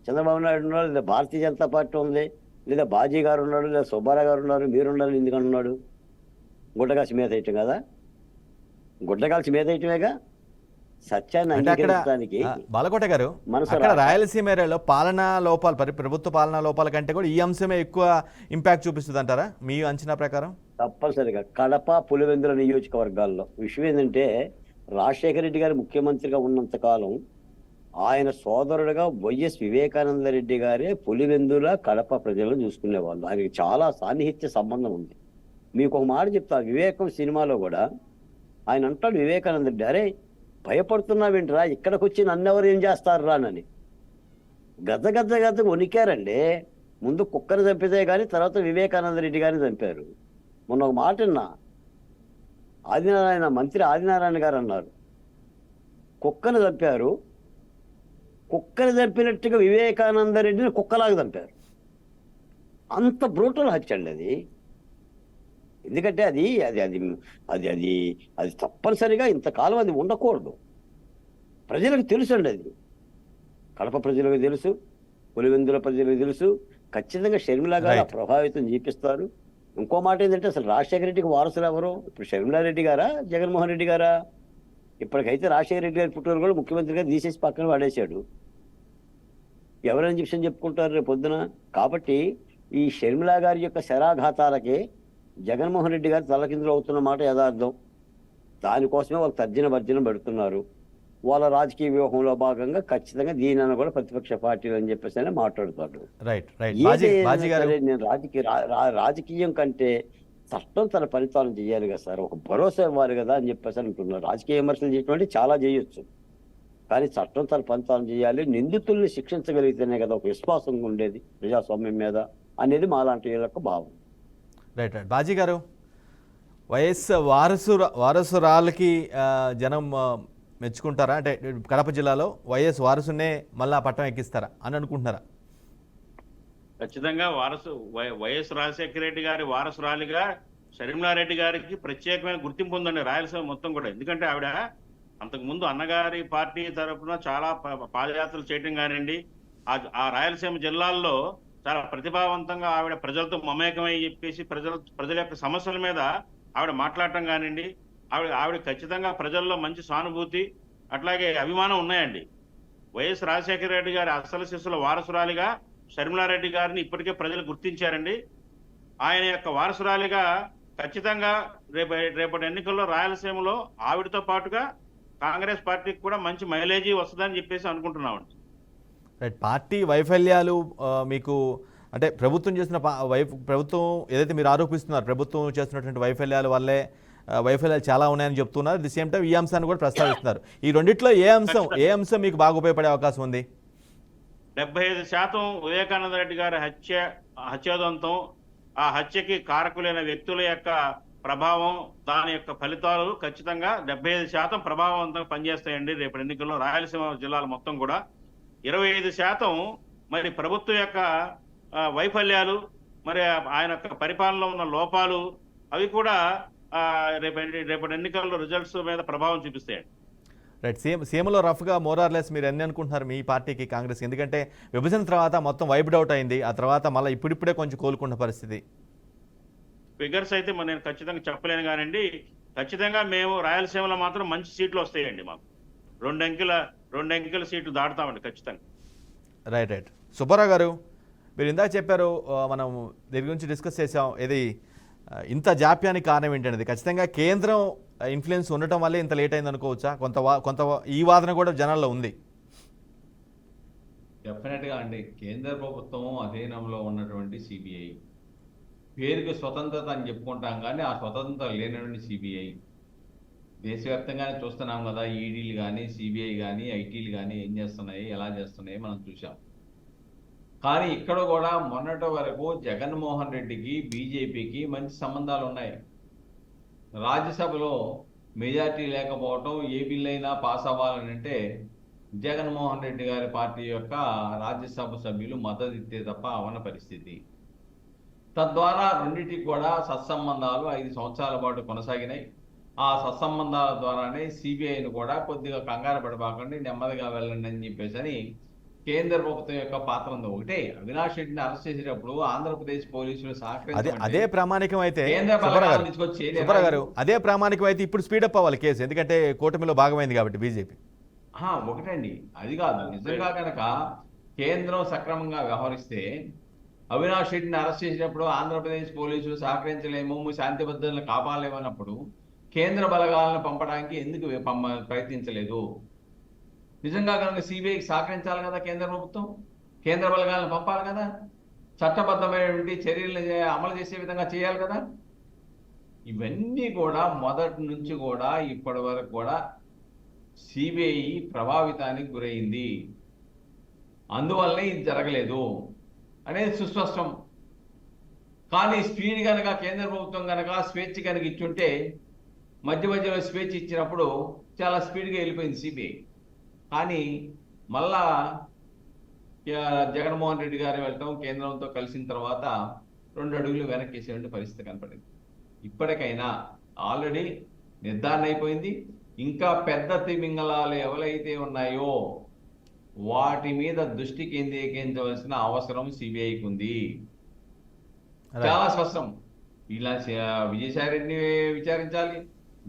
చంద్రబాబు నాయుడు ఉన్నాడు, లేదా భారతీయ జనతా పార్టీ ఉంది, లేదా బాజీ గారు ఉన్నాడు, లేదా సుబ్బారావు గారు ఉన్నారు, మీరు ఉండాలి. ఎందుకంటున్నాడు? గుడ్డగాల్చి మీద వేయటం కదా, గుడ్డగాల్చి మీద వేయటమేగా సత్యాన్ని అంగీకరించడానికి. బాలకోట గారు, అక్కడ రాయలసీమ ఏరియాలో పాలనా లోపాలు, ప్రభుత్వ పాలనా లోపాల కంటే కూడా ఈ అంశమే ఎక్కువ ఇంపాక్ట్ చూపిస్తుంది అంటారా మీ అంచనా ప్రకారం? తప్పనిసరిగా కడప, పులివెందుల నియోజకవర్గాల్లో విషయం ఏంటంటే, రాజశేఖర రెడ్డి గారు ముఖ్యమంత్రిగా ఉన్నంత కాలం ఆయన సోదరుడుగా వైఎస్ వివేకానంద రెడ్డి గారే పులివెందుల, కడప ప్రజలను చూసుకునేవాళ్ళు. ఆయనకి చాలా సాన్నిహిత్య సంబంధం ఉంది. మీకు ఒక మాట చెప్తా, వివేకం సినిమాలో కూడా ఆయన అంటాడు వివేకానంద రెడ్డి, అరే భయపడుతున్నావేంట్రా, ఇక్కడికి వచ్చి నన్నెవరు ఏం చేస్తారు రానని. గద్ద వణికారండి. ముందు కుక్కను చంపితే కానీ తర్వాత వివేకానంద రెడ్డి గారిని చంపారు. మొన్న ఒక మాట విన్నా, మంత్రి ఆదినారాయణ గారు అన్నారు, కుక్కను చంపారు, కుక్కను చంపినట్టుగా వివేకానంద రెడ్డిని కుక్కలాగా చంపారు. అంత బ్రూటల్ హత్య అండి అది. ఎందుకంటే అది అది అది అది అది అది తప్పనిసరిగా ఇంతకాలం అది ఉండకూడదు. ప్రజలకు తెలుసు అండి, అది కడప ప్రజలకు తెలుసు, పులివెందుల ప్రజలకు తెలుసు. ఖచ్చితంగా షర్మిల గారు ప్రభావితం చూపిస్తారు. ఇంకో మాట ఏంటంటే, అసలు రాజశేఖర రెడ్డికి వారసులు ఎవరు? ఇప్పుడు షర్మిలారెడ్డి గారా, జగన్మోహన్ రెడ్డి గారా? ఇప్పటికైతే రాజశేఖర రెడ్డి గారి పుట్టిన కూడా ముఖ్యమంత్రిగా తీసేసి పక్కన పడేశాడు. ఎవరైనా చెప్పుకుంటారు రేపు పొద్దున. కాబట్టి ఈ షర్మిల గారి యొక్క శరాఘాతాలకి జగన్మోహన్ రెడ్డి గారు తలకిందులు అవుతున్న మాట యథార్థం. దానికోసమే వాళ్ళు తర్జన పెడుతున్నారు. వాళ్ళ రాజకీయ వ్యూహంలో భాగంగా ఖచ్చితంగా దీనిని కూడా ప్రతిపక్ష పార్టీలు అని చెప్పేసి మాట్లాడుతాడు. నేను రాజకీయం కంటే చట్టం తన ఫలితాలను చేయాలి కదా సార్, ఒక భరోసా ఇవ్వాలి కదా అని చెప్పేసి అంటున్నారు. రాజకీయ విమర్శలు చేయటువంటి చాలా చేయొచ్చు, కానీ చట్టం తన ఫలితాలను చేయాలి. నిందితుల్ని శిక్షించగలిగితేనే కదా ఒక విశ్వాసం ఉండేది ప్రజాస్వామ్యం మీద అనేది మాలాంటి యొక్క భావం. రైట్. బాజీ గారు, వైఎస్ వారసురాలకి జనం మెచ్చుకుంటారా? అంటే కడప జిల్లాలో వైఎస్ వారసునే మళ్ళా పట్టం ఎక్కిస్తారా అని అనుకుంటున్నారా? ఖచ్చితంగా వైఎస్ రాజశేఖర రెడ్డి గారి వారసురాలిగా షర్మిలారెడ్డి గారికి ప్రత్యేకమైన గుర్తింపు ఉందండి రాయలసీమ మొత్తం కూడా. ఎందుకంటే ఆవిడ అంతకుముందు అన్నగారి పార్టీ తరఫున చాలా పాదయాత్రలు చేయటం కానివ్వండి, ఆ రాయలసీమ జిల్లాల్లో చాలా ప్రతిభావంతంగా ఆవిడ ప్రజలతో మమేకమై చెప్పేసి ప్రజల యొక్క సమస్యల మీద ఆవిడ మాట్లాడటం కానివ్వండి, ఆవిడ ఖచ్చితంగా ప్రజల్లో మంచి సానుభూతి అట్లాగే అభిమానం ఉన్నాయండి. వైఎస్ రాజశేఖర రెడ్డి గారి అసలు శిశుల వారసురాలిగా షర్మిలారెడ్డి గారిని ఇప్పటికే ప్రజలు గుర్తించారండి. ఆయన యొక్క వారసురాలిగా ఖచ్చితంగా రేపటి ఎన్నికల్లో రాయలసీమలో ఆవిడతో పాటుగా కాంగ్రెస్ పార్టీకి కూడా మంచి మైలేజీ వస్తుందని చెప్పేసి అనుకుంటున్నామండి. రైట్. పార్టీ వైఫల్యాలు మీకు అంటే ప్రభుత్వం చేసిన ప్రభుత్వం ఏదైతే మీరు ఆరోపిస్తున్నారు, ప్రభుత్వం చేస్తున్నటువంటి వైఫల్యాల వల్లే వైఫల్యాలు చాలా ఉన్నాయని చెప్తున్నారు. ది సేమ్ టైం ఈ అంశాన్ని కూడా ప్రస్తావిస్తున్నారు. ఈ రెండిట్లో ఏ అంశం మీకు బాగా ఉపయోగపడే అవకాశం ఉంది? 75% వివేకానంద రెడ్డి గారి హత్యాదంతం, ఆ హత్యకి కారకులైన వ్యక్తుల యొక్క ప్రభావం, దాని యొక్క ఫలితాలు ఖచ్చితంగా 75% ప్రభావవంతంగా పనిచేస్తాయండి రేపటి ఎన్నికల్లో రాయలసీమ జిల్లాలు మొత్తం కూడా. 25% మరి ప్రభుత్వం యొక్క వైఫల్యాలు, మరి ఆయన యొక్క పరిపాలనలో ఉన్న లోపాలు, అవి కూడా రేపటి ఎన్నికల్లో రిజల్ట్స్ మీద ప్రభావం చూపిస్తాయండి. రైట్, సీఎంలో రఫ్గా మోరార్లెస్ మీరు ఎన్ని అనుకుంటున్నారు మీ పార్టీకి కాంగ్రెస్? ఎందుకంటే విభజన తర్వాత మొత్తం వైప్డ్ అవుట్ అయింది, ఆ తర్వాత మళ్ళీ ఇప్పుడిప్పుడే కొంచెం కోలుకున్న పరిస్థితి. ఫిగర్స్ అయితే నేను ఖచ్చితంగా చెప్పలేను కానండి. ఖచ్చితంగా మేము రాయలసీమలో మాత్రం మంచి సీట్లు వస్తాయండి. మాకు రెండు అంకెల సీట్లు దాటుతామండి ఖచ్చితంగా. రైట్. సుబ్బారావు గారు, మీరు ఇందాక చెప్పారు, మనం దీని గురించి డిస్కస్ చేసాం, ఇది ఇంత జాప్యానికి కారణం ఏంటనేది. ఖచ్చితంగా కేంద్రం ఇన్ఫ్లుయెన్స్ ఉండటం వల్లే ఇంత లేట్ అయింది అనుకోవచ్చా? కొంత ఈ వాదన కూడా జనాల్లో ఉంది. డెఫినెట్గా అండి. కేంద్ర ప్రభుత్వం అధీనంలో ఉన్నటువంటి సిబిఐ పేరుకి స్వతంత్రత అని చెప్పుకుంటాం, కానీ ఆ స్వతంత్రత లేనటువంటి సిబిఐ దేశవ్యాప్తంగానే చూస్తున్నాం కదా. ఈడీలు కానీ సిబిఐ కానీ ఐటీలు కానీ ఏం చేస్తున్నాయి, ఎలా చేస్తున్నాయి మనం చూసాం. కానీ ఇక్కడ కూడా మొన్నటి వరకు జగన్మోహన్ రెడ్డికి బీజేపీకి మంచి సంబంధాలు ఉన్నాయి. రాజ్యసభలో మెజార్టీ లేకపోవటం, ఏ బిల్ అయినా పాస్ అవ్వాలని అంటే జగన్మోహన్ రెడ్డి గారి పార్టీ యొక్క రాజ్యసభ సభ్యులు మద్దతు ఇస్తే తప్ప అవన పరిస్థితి. తద్వారా రెండింటికి కూడా సత్సంబంధాలు 5 సంవత్సరాల పాటు కొనసాగినాయి. ఆ సత్సంబంధాల ద్వారానే సిబిఐని కూడా కొద్దిగా కంగారు పడిపోకండి, నెమ్మదిగా వెళ్ళండి అని చెప్పేసి కేంద్ర ప్రభుత్వం యొక్క పాత్ర ఉంది. ఒకటే, అవినాష్ రెడ్డిని అరెస్ట్ చేసేటప్పుడు ఆంధ్రప్రదేశ్ పోలీసులు అదే ప్రామాణికం అయితే కేంద్ర గారు, అదే ప్రామాణికం అయితే ఇప్పుడు స్పీడప్ అవ్వాలి కేసు, ఎందుకంటే కూటమిలో భాగమైంది కాబట్టి బీజేపీ. ఒకటండి, అది కాదు. నిజంగా కనుక కేంద్రం సక్రమంగా వ్యవహరిస్తే అవినాష్ రెడ్డిని అరెస్ట్ చేసేటప్పుడు ఆంధ్రప్రదేశ్ పోలీసులు సహకరించలేము, శాంతి భద్రతలను కాపాడలేమన్నప్పుడు కేంద్ర బలగాలను పంపడానికి ఎందుకు ప్రయత్నించలేదు? నిజంగా కనుక సిబిఐకి సహకరించాలి కదా కేంద్ర ప్రభుత్వం, కేంద్ర బలగాలను పంపాలి కదా, చట్టబద్ధమైనటువంటి చర్యలను అమలు చేసే విధంగా చేయాలి కదా. ఇవన్నీ కూడా మొదటి నుంచి కూడా ఇప్పటి వరకు కూడా సిబిఐ ప్రభావితానికి గురైంది. అందువల్లనే ఇది జరగలేదు అనేది సుస్పష్టం. కానీ స్పీడ్ కనుక కేంద్ర ప్రభుత్వం కనుక స్వేచ్ఛ కనుక ఇచ్చుంటే, మధ్యలో స్వేచ్ఛ ఇచ్చినప్పుడు చాలా స్పీడ్గా వెళ్ళిపోయింది సిబిఐ. కానీ మళ్ళా జగన్మోహన్ రెడ్డి గారు వెళ్ళటం, కేంద్రంతో కలిసిన తర్వాత 2 అడుగులు వెనక్కేసేటువంటి పరిస్థితి కనపడింది. ఇప్పటికైనా ఆల్రెడీ నిర్ధారణ అయిపోయింది. ఇంకా పెద్ద తిమింగళాలు ఎవరైతే ఉన్నాయో వాటి మీద దృష్టి కేంద్రీకరించవలసిన అవసరం సిబిఐకి ఉంది. చాలా స్పష్టం. ఇలా విజయసాయి రెడ్డిని విచారించాలి,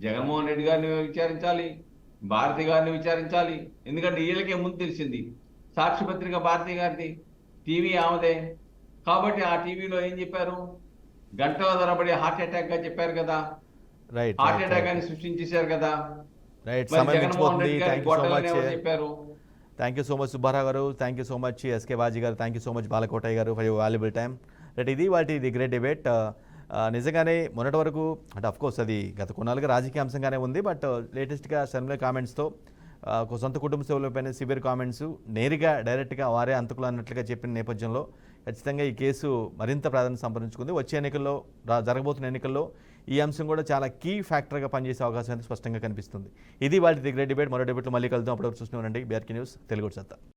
జగన్మోహన్ రెడ్డి గారిని విచారించాలి, భారతి గారిని విచారించాలి. ఎందుకంటే వీళ్ళకే ముందు తెలిసింది, సాక్షి పత్రిక భారతి గారిది, టీవీ ఆమెదే. కాబట్టి ఆ టీవీలో ఏం చెప్పారు, గంటల తరబడి హార్ట్ అటాక్ గా చెప్పారు కదా, హార్ట్ అటాక్ అని సృష్టించేశారు కదా. జగన్మోహన్ రెడ్డి గారి గొడ్డలని చెప్పారు. Thank you so much Subbarao గారు, thank you so much SK Baji గారు, thank you so much Balakotaiah గారు for your valuable time. Right, ఇది వాటి గ్రేట్ డిబేట్. నిజంగానే మొన్నటి వరకు అంటే అఫ్కోర్స్ అది గత కొన్నాళ్ళుగా రాజకీయ అంశంగానే ఉంది, బట్ లేటెస్ట్గా షర్మిల కామెంట్స్తో సొంత కుటుంబ సభ్యులపైన సివియర్ కామెంట్స్ నేరుగా డైరెక్ట్గా వారే అంతకులు అన్నట్లుగా చెప్పిన నేపథ్యంలో ఖచ్చితంగా ఈ కేసు మరింత ప్రాధాన్యత సంపాదించుకుంది. వచ్చే ఎన్నికల్లో జరగబోతున్న ఎన్నికల్లో ఈ అంశం కూడా చాలా కీ ఫ్యాక్టర్గా పనిచేసే అవకాశం అయితే స్పష్టంగా కనిపిస్తుంది. ఇది వాటి గ్రేట్ డిబేట్. మరో డిబేట్లో మళ్ళీ కలుద్దాం. అప్పటివరకు చూస్తూనే ఉండండి బీఆర్కే న్యూస్ తెలుగు సత్తా.